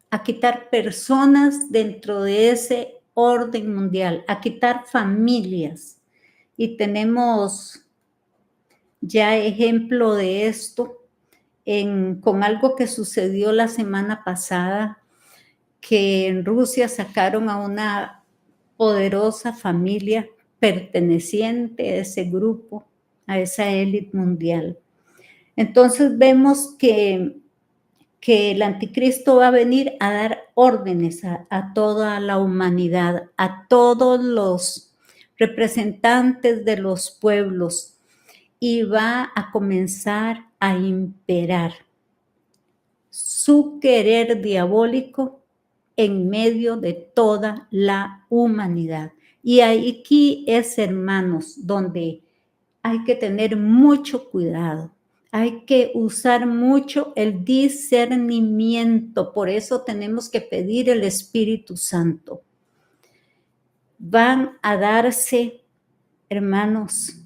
a quitar personas dentro de ese orden mundial, a quitar familias. Y tenemos ya ejemplo de esto con algo que sucedió la semana pasada, que en Rusia sacaron a una poderosa familia perteneciente a ese grupo, a esa élite mundial. Entonces vemos que el anticristo va a venir a dar órdenes a toda la humanidad, a todos los representantes de los pueblos, y va a comenzar a imperar su querer diabólico en medio de toda la humanidad. Y aquí es, hermanos, donde hay que tener mucho cuidado. Hay que usar mucho el discernimiento. Por eso tenemos que pedir el Espíritu Santo. Van a darse, hermanos,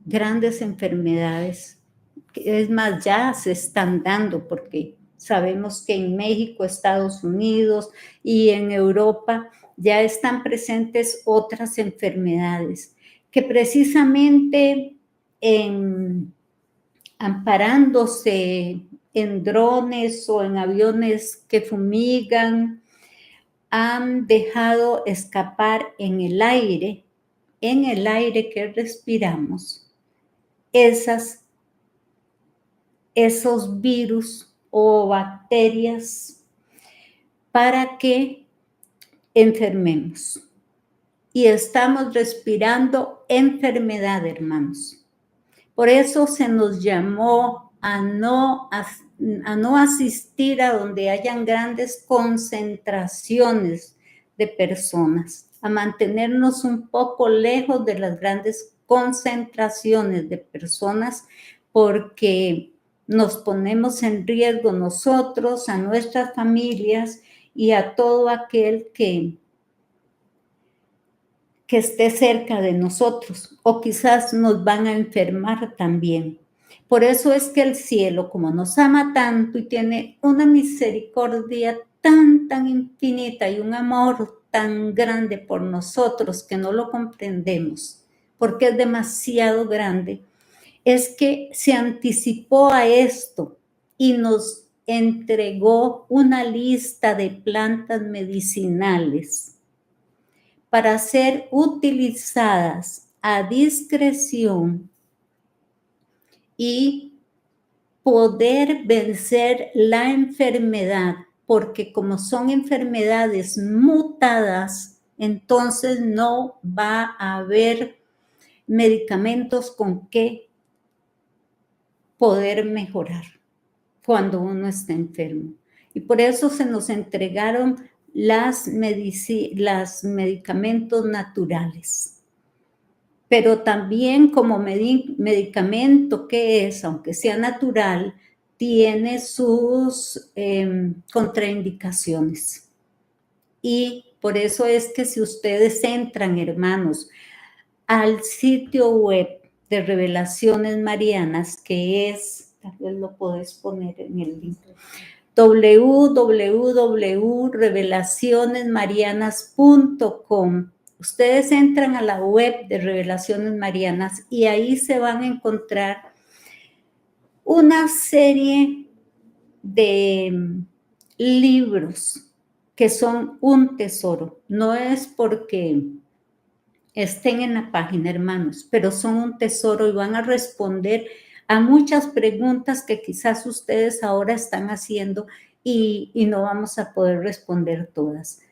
grandes enfermedades. Es más, ya se están dando, porque sabemos que en México, Estados Unidos y en Europa ya están presentes otras enfermedades que precisamente amparándose en drones o en aviones que fumigan, han dejado escapar en el aire que respiramos, esos virus o bacterias para que enfermemos. Y estamos respirando enfermedad, hermanos. Por eso se nos llamó a no asistir a donde hayan grandes concentraciones de personas, a mantenernos un poco lejos de las grandes concentraciones de personas, porque nos ponemos en riesgo nosotros, a nuestras familias y a todo aquel que esté cerca de nosotros, o quizás nos van a enfermar también. Por eso es que el cielo, como nos ama tanto y tiene una misericordia tan infinita y un amor tan grande por nosotros que no lo comprendemos, porque es demasiado grande, es que se anticipó a esto y nos entregó una lista de plantas medicinales para ser utilizadas a discreción y poder vencer la enfermedad, porque como son enfermedades mutadas, entonces no va a haber medicamentos con que poder mejorar cuando uno está enfermo. Y por eso se nos entregaron los medicamentos naturales. Pero también como medicamento que es, aunque sea natural, tiene sus contraindicaciones. Y por eso es que si ustedes entran, hermanos, al sitio web de Revelaciones Marianas, que es, tal vez lo puedes poner en el link, www.revelacionesmarianas.com. Ustedes entran a la web de Revelaciones Marianas y ahí se van a encontrar una serie de libros que son un tesoro. No es porque estén en la página, hermanos, pero son un tesoro y van a responder a muchas preguntas que quizás ustedes ahora están haciendo y no vamos a poder responder todas.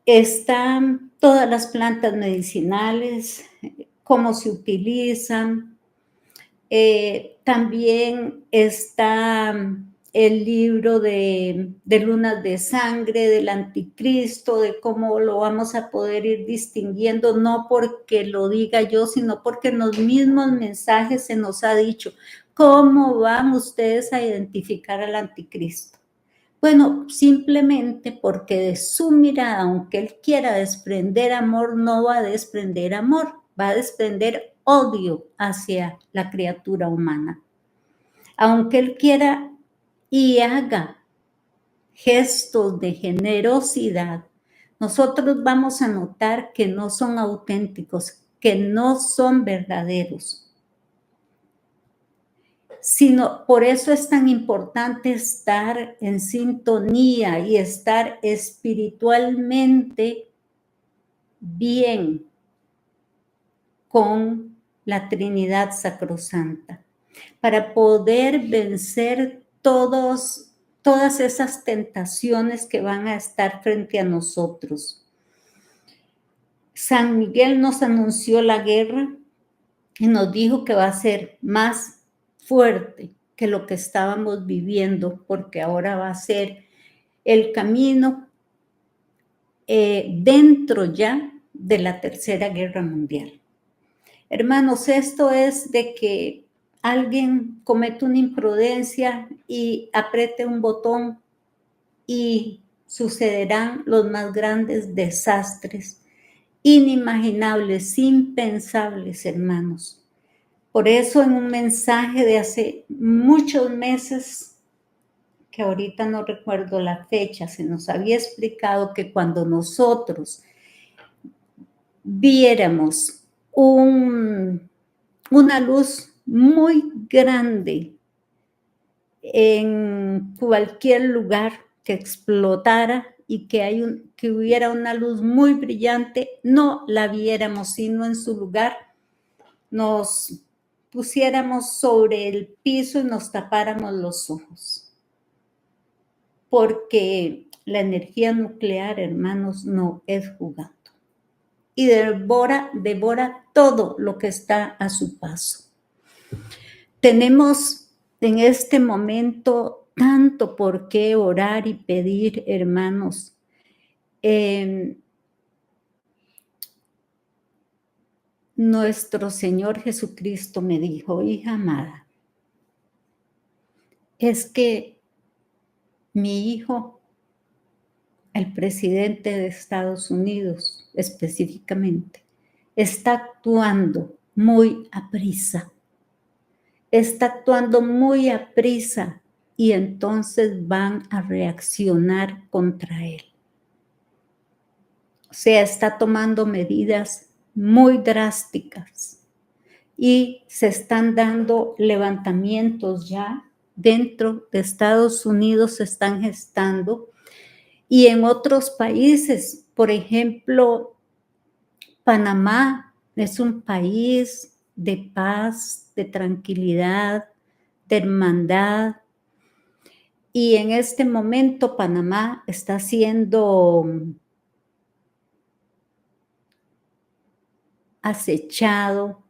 Están todas las plantas medicinales, cómo se utilizan. También está el libro de lunas de sangre, del anticristo, de cómo lo vamos a poder ir distinguiendo, no porque lo diga yo, sino porque en los mismos mensajes se nos ha dicho, ¿cómo van ustedes a identificar al anticristo? Bueno, simplemente porque de su mirada, aunque él quiera desprender amor, no va a desprender amor, va a desprender odio hacia la criatura humana. Aunque él quiera y haga gestos de generosidad, nosotros vamos a notar que no son auténticos, que no son verdaderos. Sino por eso es tan importante estar en sintonía y estar espiritualmente bien con la Trinidad Sacrosanta, para poder vencer todas esas tentaciones que van a estar frente a nosotros. San Miguel nos anunció la guerra y nos dijo que va a ser más fuerte que lo que estábamos viviendo, porque ahora va a ser el camino dentro ya de la Tercera Guerra Mundial. Hermanos, esto es de que alguien comete una imprudencia y apriete un botón y sucederán los más grandes desastres, inimaginables, impensables, hermanos. Por eso en un mensaje de hace muchos meses, que ahorita no recuerdo la fecha, se nos había explicado que cuando nosotros viéramos una luz muy grande en cualquier lugar que explotara y que hubiera una luz muy brillante, no la viéramos, sino en su lugar nos pusiéramos sobre el piso y nos tapáramos los ojos. Porque la energía nuclear, hermanos, no es jugando. Y devora todo lo que está a su paso. Tenemos en este momento tanto por qué orar y pedir, hermanos. Nuestro Señor Jesucristo me dijo: hija amada, es que mi hijo, el presidente de Estados Unidos específicamente, está actuando muy aprisa. Está actuando muy aprisa y entonces van a reaccionar contra él. O sea, está tomando medidas muy drásticas y se están dando levantamientos ya dentro de Estados Unidos, se están gestando, y en otros países, por ejemplo, Panamá es un país de paz, de tranquilidad, de hermandad, y en este momento Panamá está siendo acechado,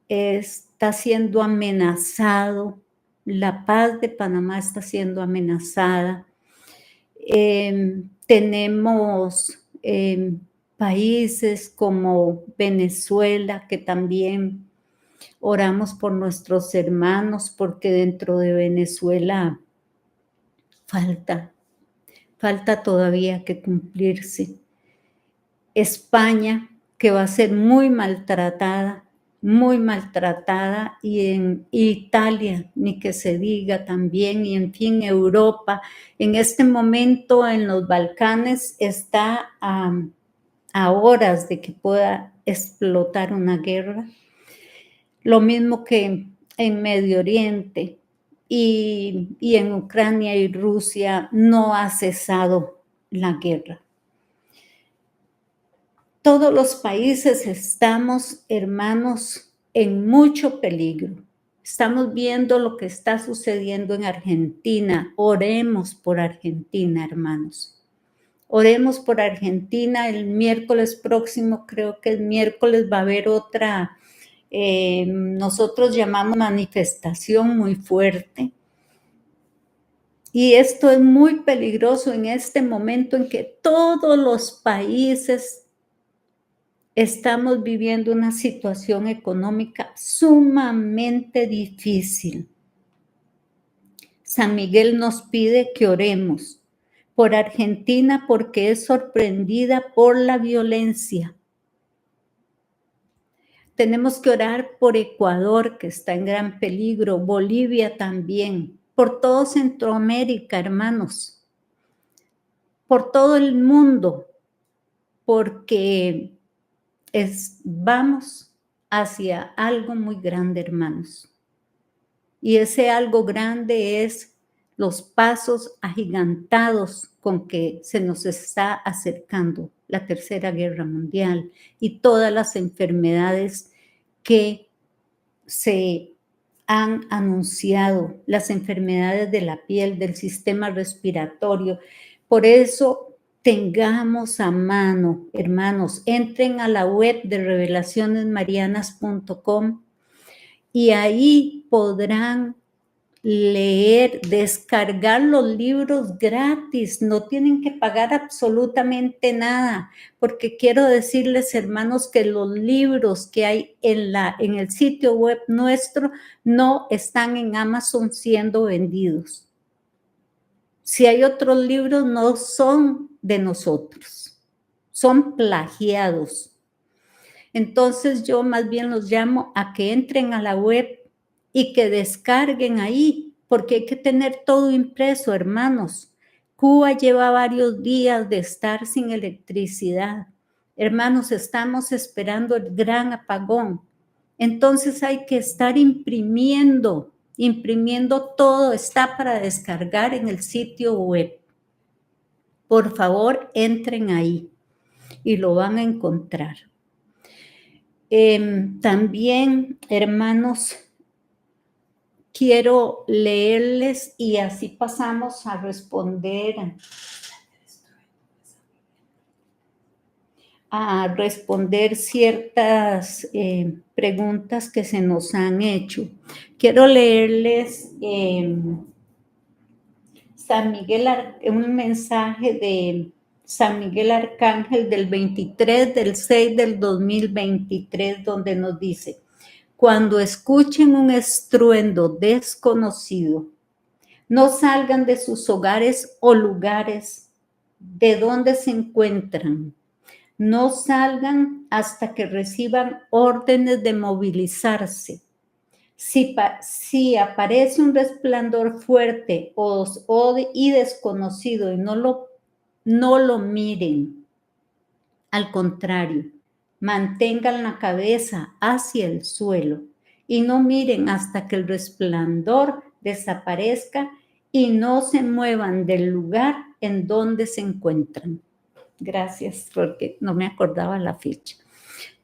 está siendo amenazado, la paz de Panamá está siendo amenazada. Tenemos países como Venezuela, que también oramos por nuestros hermanos, porque dentro de Venezuela falta todavía que cumplirse. España, que va a ser muy maltratada, y en Italia, ni que se diga también, y en fin, Europa, en este momento en los Balcanes está a horas de que pueda explotar una guerra, lo mismo que en Medio Oriente, y en Ucrania y Rusia no ha cesado la guerra. Todos los países estamos, hermanos, en mucho peligro. Estamos viendo lo que está sucediendo en Argentina. Oremos por Argentina, hermanos. Oremos por Argentina. El miércoles próximo, creo que el miércoles va a haber otra, nosotros llamamos manifestación muy fuerte. Y esto es muy peligroso en este momento en que todos los países estamos viviendo una situación económica sumamente difícil. San Miguel nos pide que oremos por Argentina porque es sorprendida por la violencia. Tenemos que orar por Ecuador, que está en gran peligro, Bolivia también, por todo Centroamérica, hermanos, por todo el mundo, porque vamos hacia algo muy grande, hermanos. Y ese algo grande es los pasos agigantados con que se nos está acercando la Tercera Guerra Mundial y todas las enfermedades que se han anunciado, las enfermedades de la piel, del sistema respiratorio. Por eso tengamos a mano, hermanos, entren a la web de revelacionesmarianas.com y ahí podrán leer, descargar los libros gratis, no tienen que pagar absolutamente nada, porque quiero decirles, hermanos, que los libros que hay en el sitio web nuestro no están en Amazon siendo vendidos. Si hay otros libros, no son de nosotros, son plagiados. Entonces yo más bien los llamo a que entren a la web y que descarguen ahí, porque hay que tener todo impreso, hermanos. Cuba lleva varios días de estar sin electricidad. Hermanos, estamos esperando el gran apagón. Entonces hay que estar imprimiendo todo, está para descargar en el sitio web. Por favor, entren ahí y lo van a encontrar. También, hermanos, quiero leerles y así pasamos a responder ciertas preguntas que se nos han hecho. Quiero leerles un mensaje de San Miguel Arcángel del 23/6/2023, donde nos dice: cuando escuchen un estruendo desconocido, no salgan de sus hogares o lugares de donde se encuentran. No salgan hasta que reciban órdenes de movilizarse. Si aparece un resplandor fuerte y desconocido y no lo miren, al contrario, mantengan la cabeza hacia el suelo y no miren hasta que el resplandor desaparezca y no se muevan del lugar en donde se encuentran. Gracias, porque no me acordaba la fecha.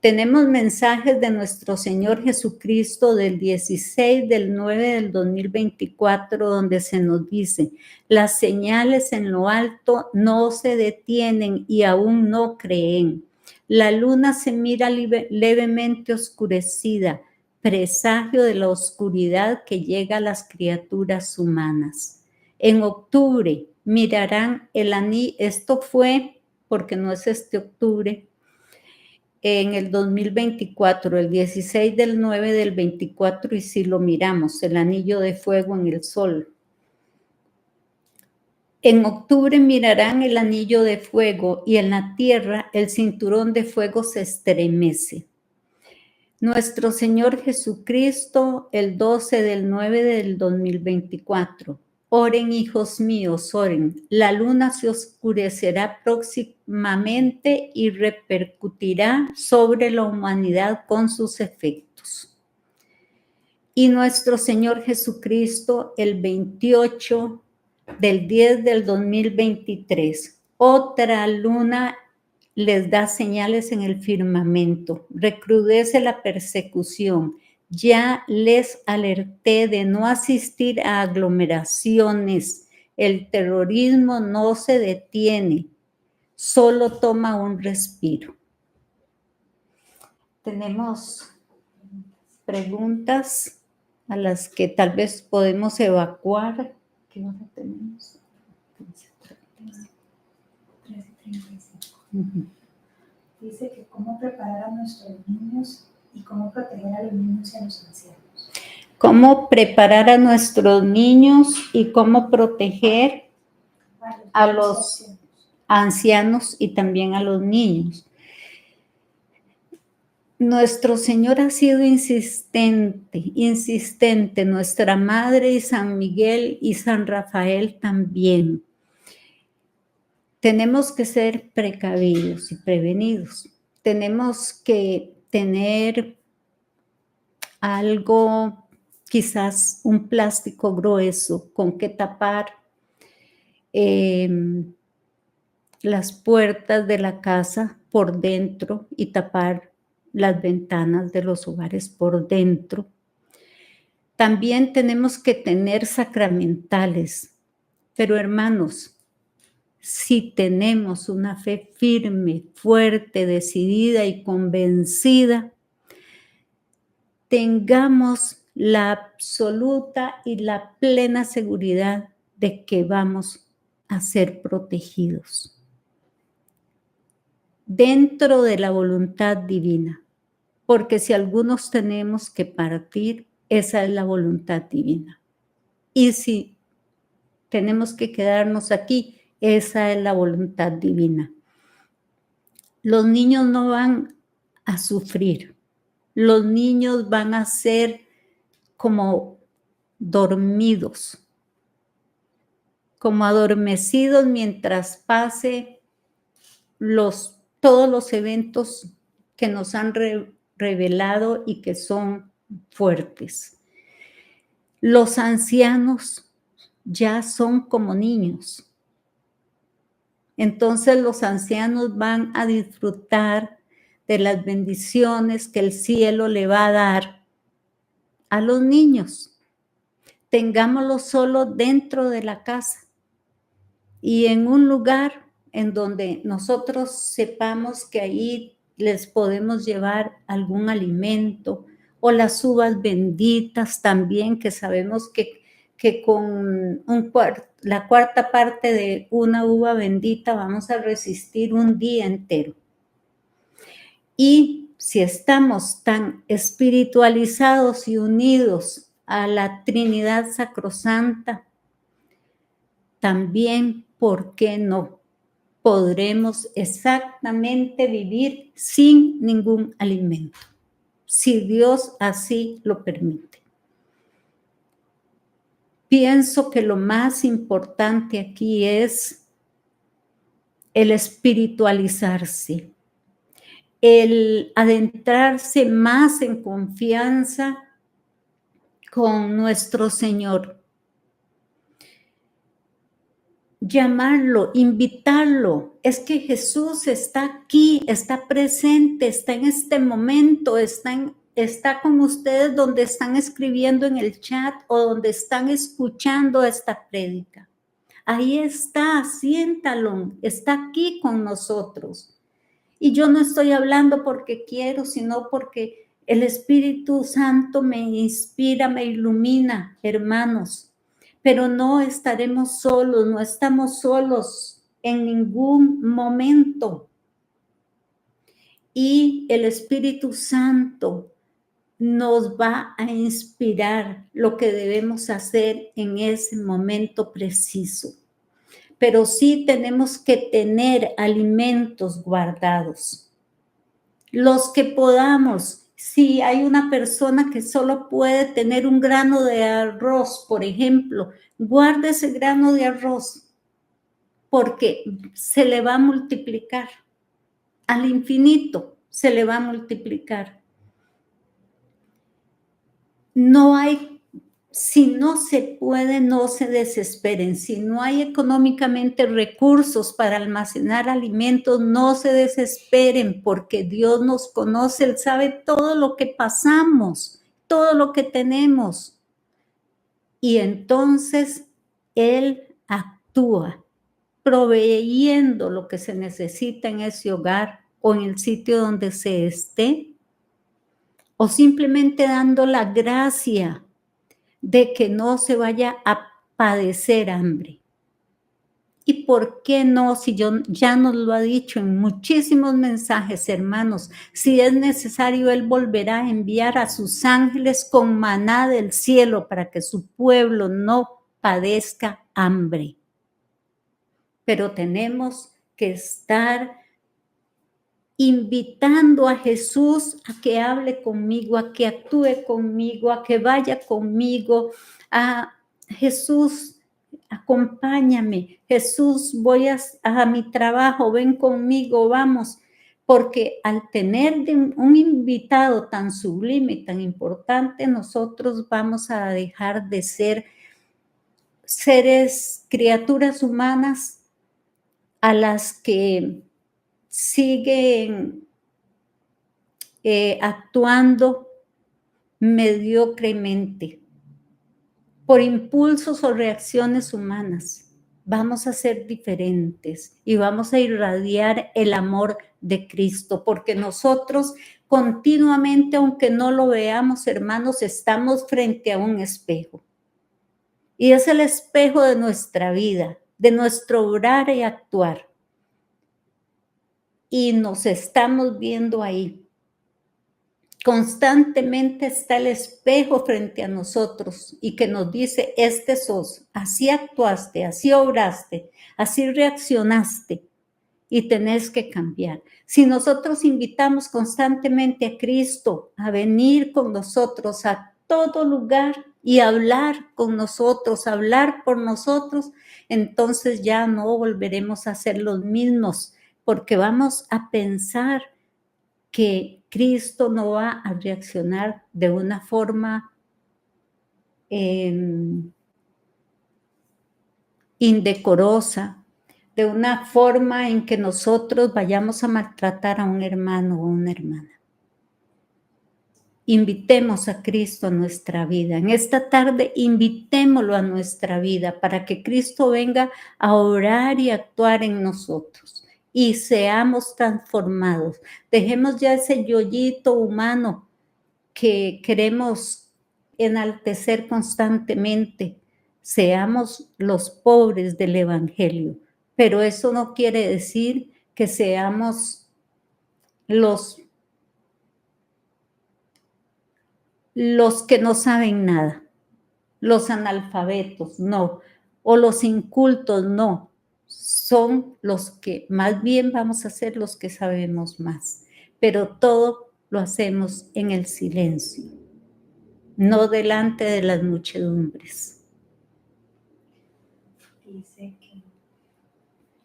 Tenemos mensajes de nuestro Señor Jesucristo del 16/9/2024, donde se nos dice: las señales en lo alto no se detienen y aún no creen. La luna se mira levemente oscurecida, presagio de la oscuridad que llega a las criaturas humanas. En octubre mirarán el anillo, esto fue porque no es este octubre, en el 2024, el 16/9/24, y si lo miramos, el anillo de fuego en el sol. En octubre mirarán el anillo de fuego y en la tierra el cinturón de fuego se estremece. Nuestro Señor Jesucristo, el 12/9/2024. Oren, hijos míos, oren. La luna se oscurecerá próximamente y repercutirá sobre la humanidad con sus efectos. Y nuestro Señor Jesucristo, el 28/10/2023. Otra luna les da señales en el firmamento. Recrudece la persecución. Ya les alerté de no asistir a aglomeraciones. El terrorismo no se detiene, solo toma un respiro. Tenemos preguntas a las que tal vez podemos evacuar. ¿Qué hora tenemos? 13:35. Dice que cómo preparar a nuestros niños y cómo proteger a los niños y a los ancianos. Cómo preparar a nuestros niños y cómo proteger a los ancianos y también a los niños. Nuestro Señor ha sido insistente, nuestra Madre y San Miguel y San Rafael también. Tenemos que ser precavidos y prevenidos. Tenemos que tener algo, quizás un plástico grueso con que tapar las puertas de la casa por dentro y tapar las ventanas de los hogares por dentro. También tenemos que tener sacramentales, pero hermanos, si tenemos una fe firme, fuerte, decidida y convencida, tengamos la absoluta y la plena seguridad de que vamos a ser protegidos dentro de la voluntad divina. Porque si algunos tenemos que partir, esa es la voluntad divina. Y si tenemos que quedarnos aquí, esa es la voluntad divina. Los niños no van a sufrir. Los niños van a ser como dormidos, como adormecidos mientras pase todos los eventos que nos han revelado y que son fuertes. Los ancianos ya son como niños. Entonces los ancianos van a disfrutar de las bendiciones que el cielo le va a dar a los niños. Tengámoslo solo dentro de la casa y en un lugar en donde nosotros sepamos que ahí les podemos llevar algún alimento o las uvas benditas también, que sabemos que con la cuarta parte de una uva bendita vamos a resistir un día entero. Y si estamos tan espiritualizados y unidos a la Trinidad Sacrosanta, también, ¿por qué no? Podremos exactamente vivir sin ningún alimento, si Dios así lo permite. Pienso que lo más importante aquí es el espiritualizarse, el adentrarse más en confianza con nuestro Señor. Llamarlo, invitarlo. Es que Jesús está aquí, está presente, está en este momento, está con ustedes donde están escribiendo en el chat o donde están escuchando esta prédica. Ahí está, siéntalo, está aquí con nosotros. Y yo no estoy hablando porque quiero, sino porque el Espíritu Santo me inspira, me ilumina, hermanos. Pero no estaremos solos, no estamos solos en ningún momento. Y el Espíritu Santo nos va a inspirar lo que debemos hacer en ese momento preciso. Pero sí tenemos que tener alimentos guardados. Los que podamos. Si hay una persona que solo puede tener un grano de arroz, por ejemplo, guarde ese grano de arroz porque se le va a multiplicar. Al infinito se le va a multiplicar. No hay, si no se puede, no se desesperen. Si no hay económicamente recursos para almacenar alimentos, no se desesperen porque Dios nos conoce, Él sabe todo lo que pasamos, todo lo que tenemos. Y entonces Él actúa proveyendo lo que se necesita en ese hogar o en el sitio donde se esté, o simplemente dando la gracia de que no se vaya a padecer hambre. ¿Y por qué no? Si ya nos lo ha dicho en muchísimos mensajes, hermanos, si es necesario, Él volverá a enviar a sus ángeles con maná del cielo para que su pueblo no padezca hambre. pero tenemos que estar invitando a Jesús a que hable conmigo, a que actúe conmigo, a que vaya conmigo, a Jesús, acompáñame, Jesús, voy a mi trabajo, ven conmigo, vamos, porque al tener un invitado tan sublime y tan importante, nosotros vamos a dejar de ser seres, criaturas humanas a las que siguen actuando mediocremente por impulsos o reacciones humanas. Vamos a ser diferentes y vamos a irradiar el amor de Cristo, porque nosotros continuamente, aunque no lo veamos, hermanos, estamos frente a un espejo. Y es el espejo de nuestra vida, de nuestro obrar y actuar. Y nos estamos viendo ahí. Constantemente está el espejo frente a nosotros y que nos dice, este sos, así actuaste, así obraste, así reaccionaste y tenés que cambiar. Si nosotros invitamos constantemente a Cristo a venir con nosotros a todo lugar y hablar con nosotros, hablar por nosotros, entonces ya no volveremos a ser los mismos, porque vamos a pensar que Cristo no va a reaccionar de una forma indecorosa, de una forma en que nosotros vayamos a maltratar a un hermano o una hermana. Invitemos a Cristo a nuestra vida. En esta tarde, invitémoslo a nuestra vida para que Cristo venga a orar y actuar en nosotros y seamos transformados. Dejemos ya ese yoyito humano que queremos enaltecer constantemente. Seamos los pobres del Evangelio, pero eso no quiere decir que seamos los que no saben nada, los analfabetos, no, o los incultos, no. Son los que más bien vamos a ser los que sabemos más, pero todo lo hacemos en el silencio, no delante de las muchedumbres. Dice que,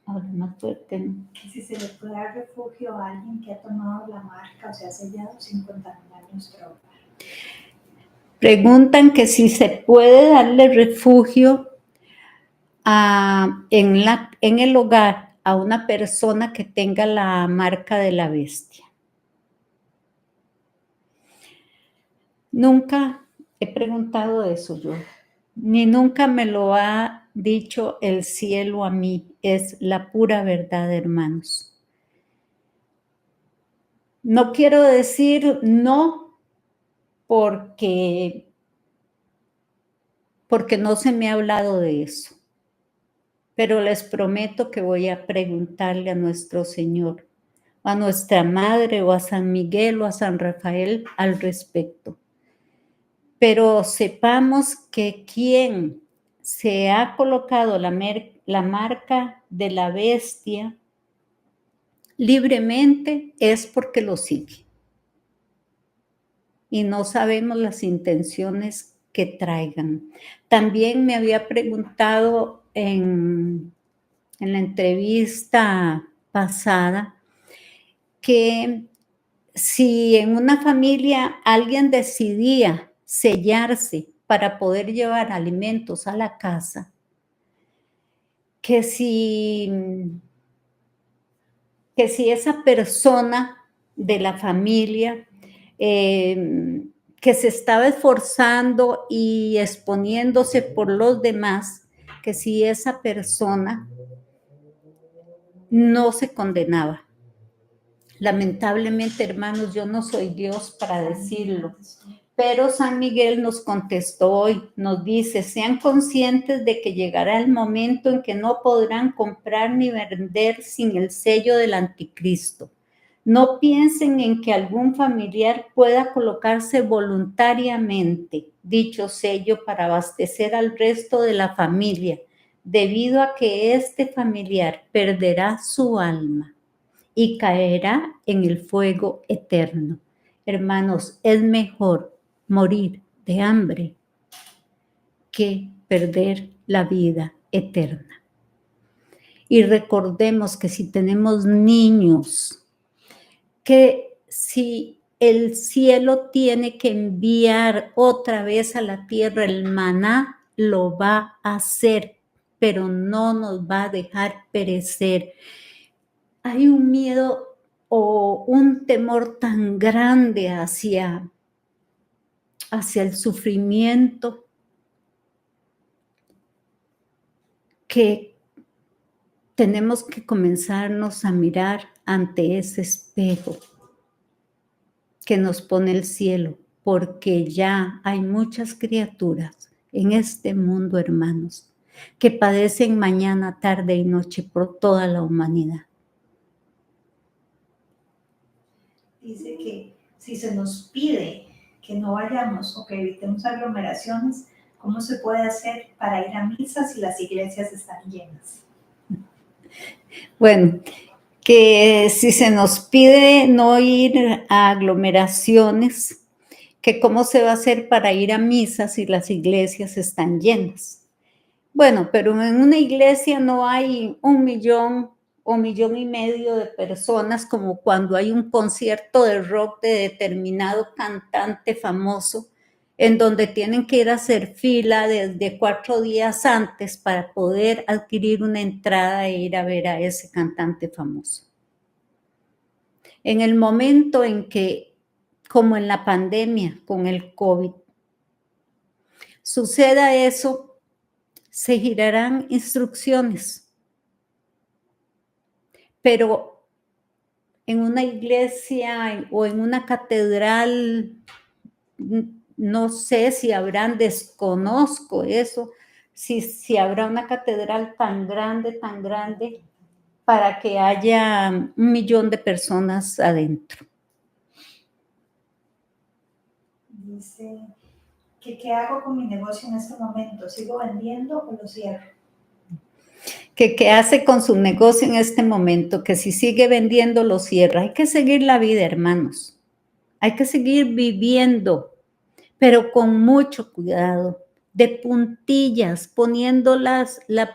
Ahora más fuerte. que si se le puede dar refugio a alguien que ha tomado la marca o se ha sellado sin contaminar nuestro hogar. Preguntan que si se puede darle refugio en el hogar a una persona que tenga la marca de la bestia. Nunca he preguntado eso yo, ni nunca me lo ha dicho el cielo a mí. Es la pura verdad, hermanos. No quiero decir no porque no se me ha hablado de eso. Pero les prometo que voy a preguntarle a nuestro Señor, a nuestra Madre o a San Miguel o a San Rafael al respecto. Pero sepamos que quien se ha colocado la marca de la bestia libremente es porque lo sigue. Y no sabemos las intenciones que traigan. También me había preguntado en la entrevista pasada que si en una familia alguien decidía sellarse para poder llevar alimentos a la casa, que si esa persona de la familia que se estaba esforzando y exponiéndose por los demás, que si esa persona no se condenaba. Lamentablemente, hermanos, yo no soy Dios para decirlo, pero San Miguel nos contestó hoy, nos dice, sean conscientes de que llegará el momento en que no podrán comprar ni vender sin el sello del anticristo. No piensen en que algún familiar pueda colocarse voluntariamente dicho sello para abastecer al resto de la familia. debido a que este familiar perderá su alma y caerá en el fuego eterno. Hermanos, es mejor morir de hambre que perder la vida eterna. Y recordemos que si tenemos niños, que si el cielo tiene que enviar otra vez a la tierra el maná, lo va a hacer, pero no nos va a dejar perecer. Hay un miedo o un temor tan grande hacia el sufrimiento que tenemos que comenzarnos a mirar ante ese espejo que nos pone el cielo, porque ya hay muchas criaturas en este mundo, hermanos, que padecen mañana, tarde y noche por toda la humanidad. Dice que si se nos pide que no vayamos o que evitemos aglomeraciones, ¿cómo se puede hacer para ir a misa si las iglesias están llenas? Bueno, que si se nos pide no ir a aglomeraciones, que cómo se va a hacer para ir a misa si las iglesias están llenas. Bueno, pero en una iglesia no hay 1 millón o 1,5 millones de personas como cuando hay un concierto de rock de determinado cantante famoso, en donde tienen que ir a hacer fila desde 4 días antes para poder adquirir una entrada e ir a ver a ese cantante famoso. En el momento en que, como en la pandemia con el COVID, suceda eso, se girarán instrucciones. Pero en una iglesia o en una catedral, no sé si habrán, desconozco eso, si habrá una catedral tan grande para que haya 1 millón de personas adentro. Dice que ¿qué hago con mi negocio en este momento? ¿Sigo vendiendo o lo cierro? Que qué hace con su negocio en este momento, que si sigue vendiendo lo cierra. Hay que seguir la vida, hermanos. Hay que seguir viviendo, pero con mucho cuidado, de puntillas, poniendo la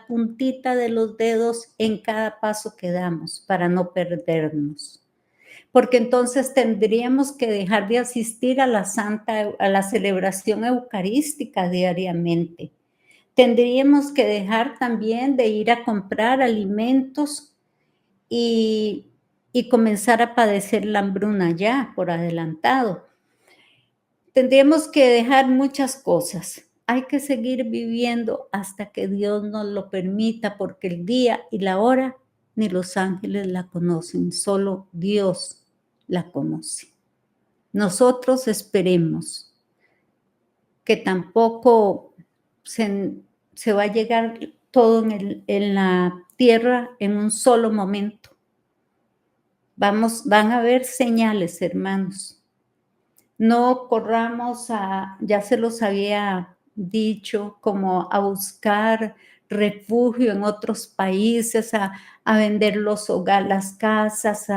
puntita de los dedos en cada paso que damos para no perdernos. Porque entonces tendríamos que dejar de asistir a la celebración eucarística diariamente. Tendríamos que dejar también de ir a comprar alimentos y comenzar a padecer la hambruna ya por adelantado. Tendríamos que dejar muchas cosas. Hay que seguir viviendo hasta que Dios nos lo permita, porque el día y la hora ni los ángeles la conocen, solo Dios la conoce. Nosotros esperemos que tampoco se va a llegar todo en la tierra en un solo momento. Van a haber señales, hermanos. No corramos ya se los había dicho, como a buscar refugio en otros países, a vender los hogares, las casas.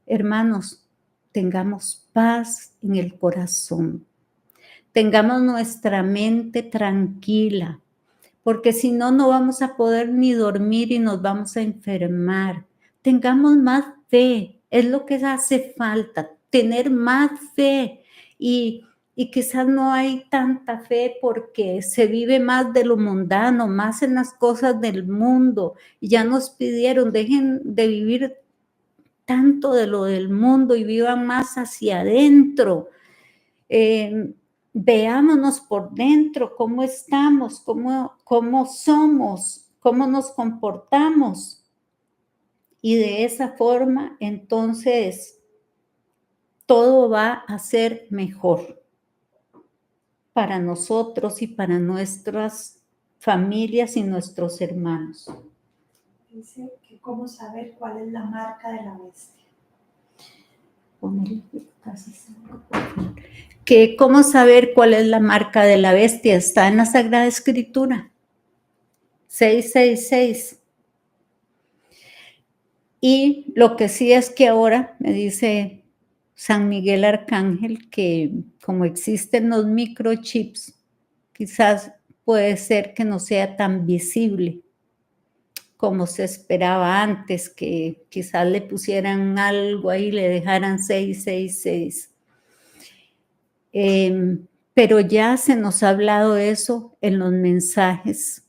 Hermanos, tengamos paz en el corazón. Tengamos nuestra mente tranquila, porque si no, no vamos a poder ni dormir y nos vamos a enfermar. Tengamos más fe, es lo que hace falta, tener más fe. Y quizás no hay tanta fe porque se vive más de lo mundano, más en las cosas del mundo. Y ya nos pidieron, dejen de vivir tanto de lo del mundo y vivan más hacia adentro. Veámonos por dentro, cómo estamos, cómo somos, cómo nos comportamos. Y de esa forma, entonces, todo va a ser mejor para nosotros y para nuestras familias y nuestros hermanos. Dice que cómo saber cuál es la marca de la bestia. Que cómo saber cuál es la marca de la bestia, está en la Sagrada Escritura. 666. Y lo que sí es que ahora me dice San Miguel Arcángel que como existen los microchips, quizás puede ser que no sea tan visible como se esperaba antes, que quizás le pusieran algo ahí, le dejaran 666. Pero ya se nos ha hablado eso en los mensajes.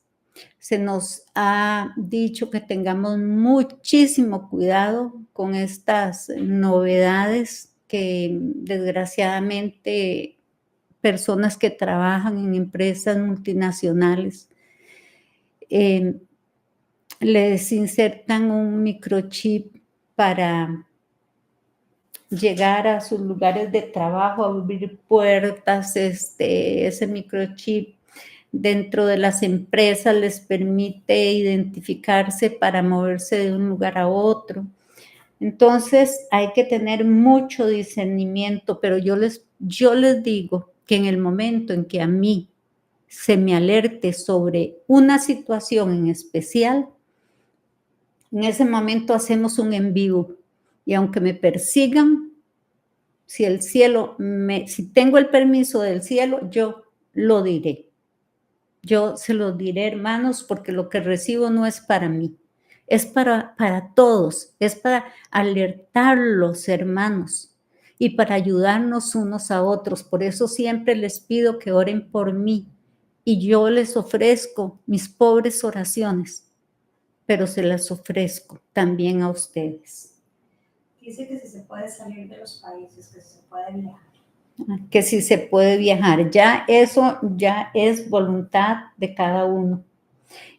Se nos ha dicho que tengamos muchísimo cuidado con estas novedades que desgraciadamente personas que trabajan en empresas multinacionales les insertan un microchip para llegar a sus lugares de trabajo, abrir puertas. Ese microchip dentro de las empresas les permite identificarse para moverse de un lugar a otro. Entonces hay que tener mucho discernimiento, pero yo les digo que en el momento en que a mí se me alerte sobre una situación en especial, en ese momento hacemos un en vivo. Y aunque me persigan, si tengo el permiso del cielo, yo lo diré. Yo se lo diré, hermanos, porque lo que recibo no es para mí, es para todos, es para alertarlos, hermanos, y para ayudarnos unos a otros. Por eso siempre les pido que oren por mí, y yo les ofrezco mis pobres oraciones, pero se las ofrezco también a ustedes. Dice que si se puede salir de los países, que si se puede viajar. Que si se puede viajar, ya eso ya es voluntad de cada uno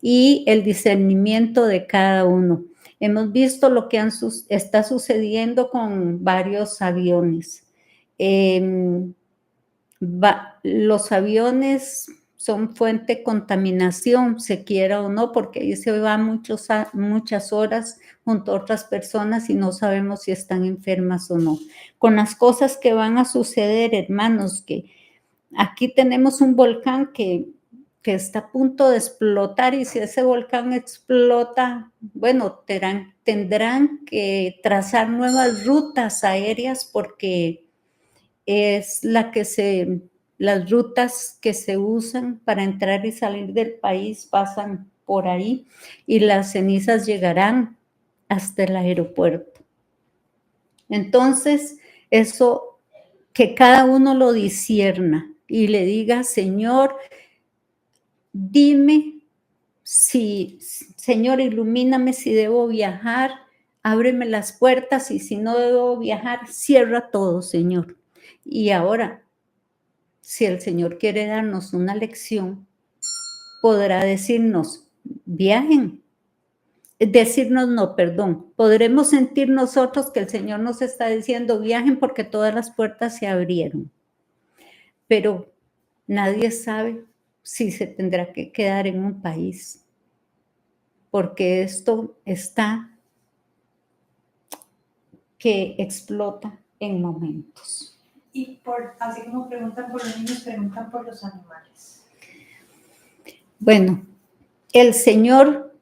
y el discernimiento de cada uno. Hemos visto lo que está sucediendo con varios aviones. Los aviones son fuente de contaminación, se quiera o no, porque ahí se va muchas horas junto a otras personas y no sabemos si están enfermas o no. Con las cosas que van a suceder, hermanos, que aquí tenemos un volcán que está a punto de explotar, y si ese volcán explota, bueno, tendrán que trazar nuevas rutas aéreas porque es las rutas que se usan para entrar y salir del país pasan por ahí y las cenizas llegarán hasta el aeropuerto. Entonces, eso, que cada uno lo discierna y le diga, Señor, dime Señor, ilumíname si debo viajar, ábreme las puertas, y si no debo viajar, cierra todo, Señor. Y ahora, si el Señor quiere darnos una lección, podrá decirnos, viajen. Decirnos no, perdón. Podremos sentir nosotros que el Señor nos está diciendo, viajen porque todas las puertas se abrieron. Pero nadie sabe si se tendrá que quedar en un país, porque esto está que explota en momentos. Y así como preguntan por los niños, preguntan por los animales. Bueno, el Señor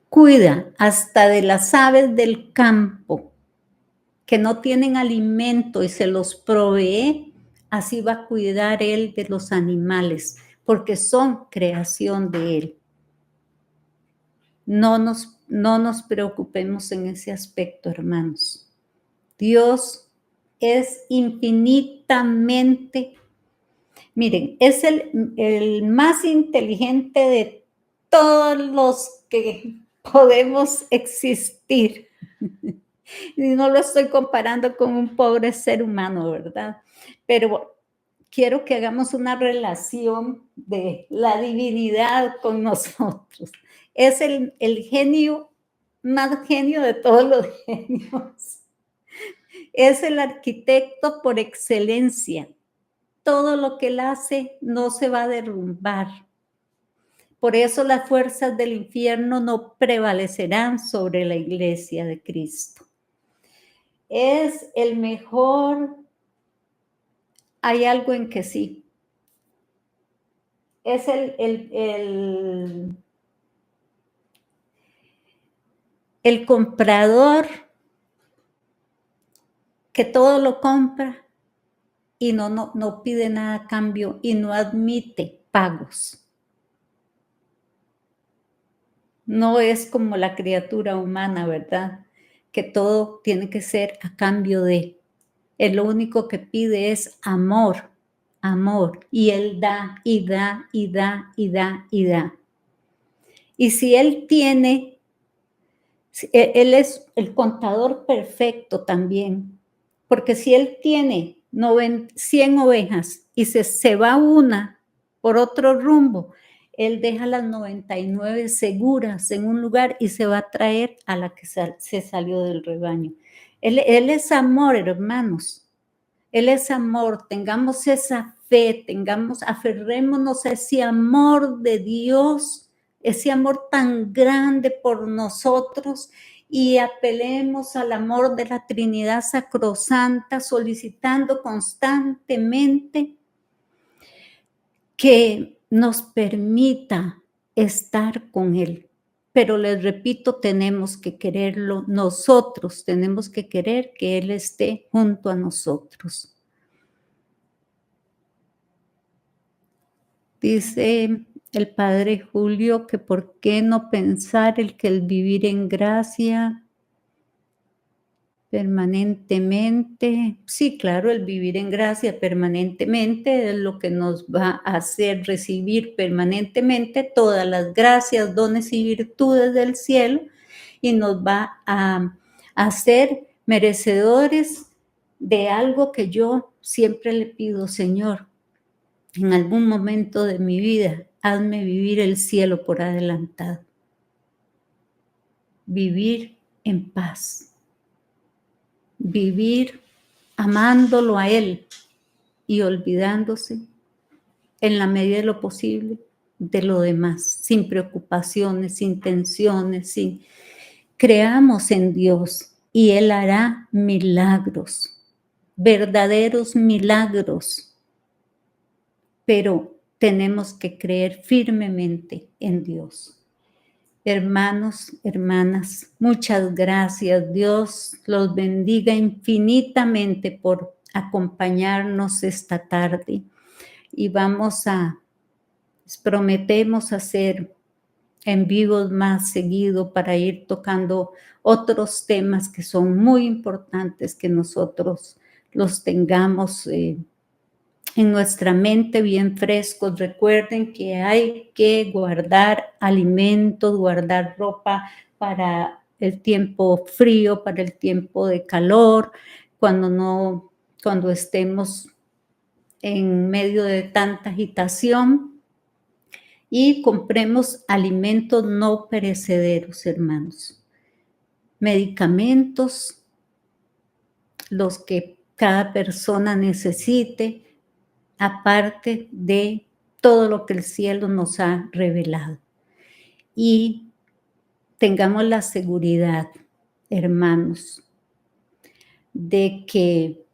cuida hasta de las aves del campo que no tienen alimento y se los provee, así va a cuidar Él de los animales, porque son creación de Él. No nos preocupemos en ese aspecto, hermanos. Dios es infinitamente, miren, es el más inteligente de todos los que podemos existir. Y no lo estoy comparando con un pobre ser humano, ¿verdad? Pero quiero que hagamos una relación de la divinidad con nosotros. Es el genio, más genio de todos los genios. Es el arquitecto por excelencia. Todo lo que él hace no se va a derrumbar. Por eso las fuerzas del infierno no prevalecerán sobre la iglesia de Cristo. Es el mejor. Hay algo en que sí. Es el comprador que todo lo compra y no pide nada a cambio y no admite pagos. No es como la criatura humana, ¿verdad? Que todo tiene que ser a cambio de. Él lo único que pide es amor, amor. Y Él da, y da, y da, y da, y da. Y si Él tiene, Él es el contador perfecto también. Porque si Él tiene 100 ovejas y se va una por otro rumbo, Él deja las 99 seguras en un lugar y se va a traer a la que se salió del rebaño. Él es amor, hermanos. Él es amor. Tengamos esa fe, aferrémonos a ese amor de Dios, ese amor tan grande por nosotros, y apelemos al amor de la Trinidad Sacrosanta, solicitando constantemente que nos permita estar con Él. Pero les repito, tenemos que quererlo nosotros, tenemos que querer que Él esté junto a nosotros. Dice el Padre Julio que por qué no pensar el vivir en gracia permanentemente. Sí, claro, el vivir en gracia permanentemente es lo que nos va a hacer recibir permanentemente todas las gracias, dones y virtudes del cielo, y nos va a hacer merecedores de algo que yo siempre le pido: Señor, en algún momento de mi vida, hazme vivir el cielo por adelantado. Vivir en paz. Vivir amándolo a Él y olvidándose en la medida de lo posible de lo demás, sin preocupaciones, sin tensiones, creamos en Dios y Él hará milagros, verdaderos milagros, pero tenemos que creer firmemente en Dios. Hermanos, hermanas, muchas gracias. Dios los bendiga infinitamente por acompañarnos esta tarde. Y prometemos hacer en vivos más seguido para ir tocando otros temas que son muy importantes, que nosotros los tengamos en nuestra mente bien frescos. Recuerden que hay que guardar alimentos, guardar ropa para el tiempo frío, para el tiempo de calor, cuando estemos en medio de tanta agitación, y compremos alimentos no perecederos, hermanos. Medicamentos, los que cada persona necesite, aparte de todo lo que el cielo nos ha revelado. Y tengamos la seguridad, hermanos, de que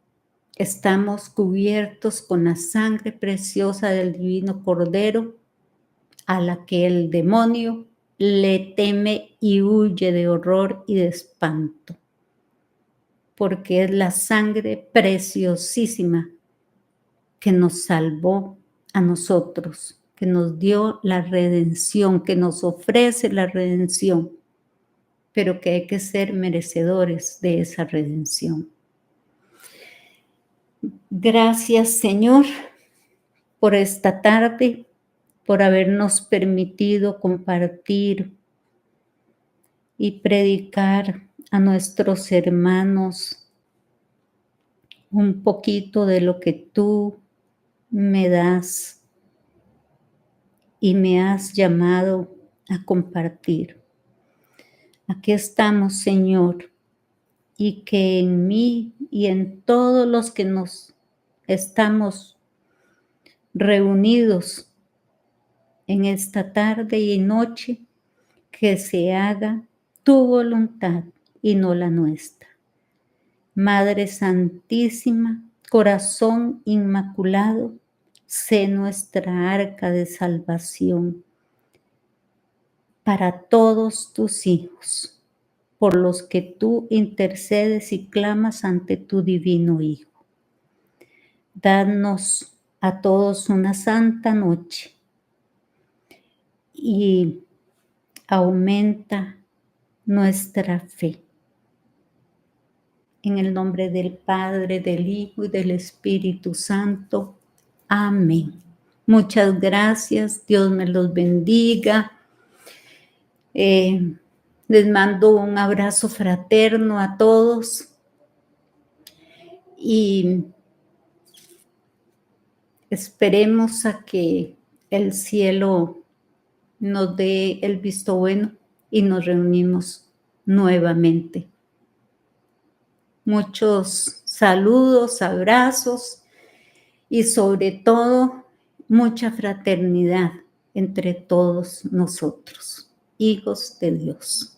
estamos cubiertos con la sangre preciosa del divino Cordero, a la que el demonio le teme y huye de horror y de espanto, porque es la sangre preciosísima que nos salvó a nosotros, que nos dio la redención, que nos ofrece la redención, pero que hay que ser merecedores de esa redención. Gracias, Señor, por esta tarde, por habernos permitido compartir y predicar a nuestros hermanos un poquito de lo que tú me das y me has llamado a compartir. Aquí estamos, Señor, y que en mí y en todos los que nos estamos reunidos en esta tarde y noche, que se haga tu voluntad y no la nuestra. Madre Santísima, Corazón Inmaculado, sé nuestra arca de salvación para todos tus hijos. por los que tú intercedes y clamas ante tu divino Hijo. Danos a todos una santa noche y aumenta nuestra fe. En el nombre del Padre, del Hijo y del Espíritu Santo. Amén. Muchas gracias. Dios me los bendiga. Les mando un abrazo fraterno a todos y esperemos a que el cielo nos dé el visto bueno y nos reunimos nuevamente. Muchos saludos, abrazos y sobre todo mucha fraternidad entre todos nosotros, hijos de Dios.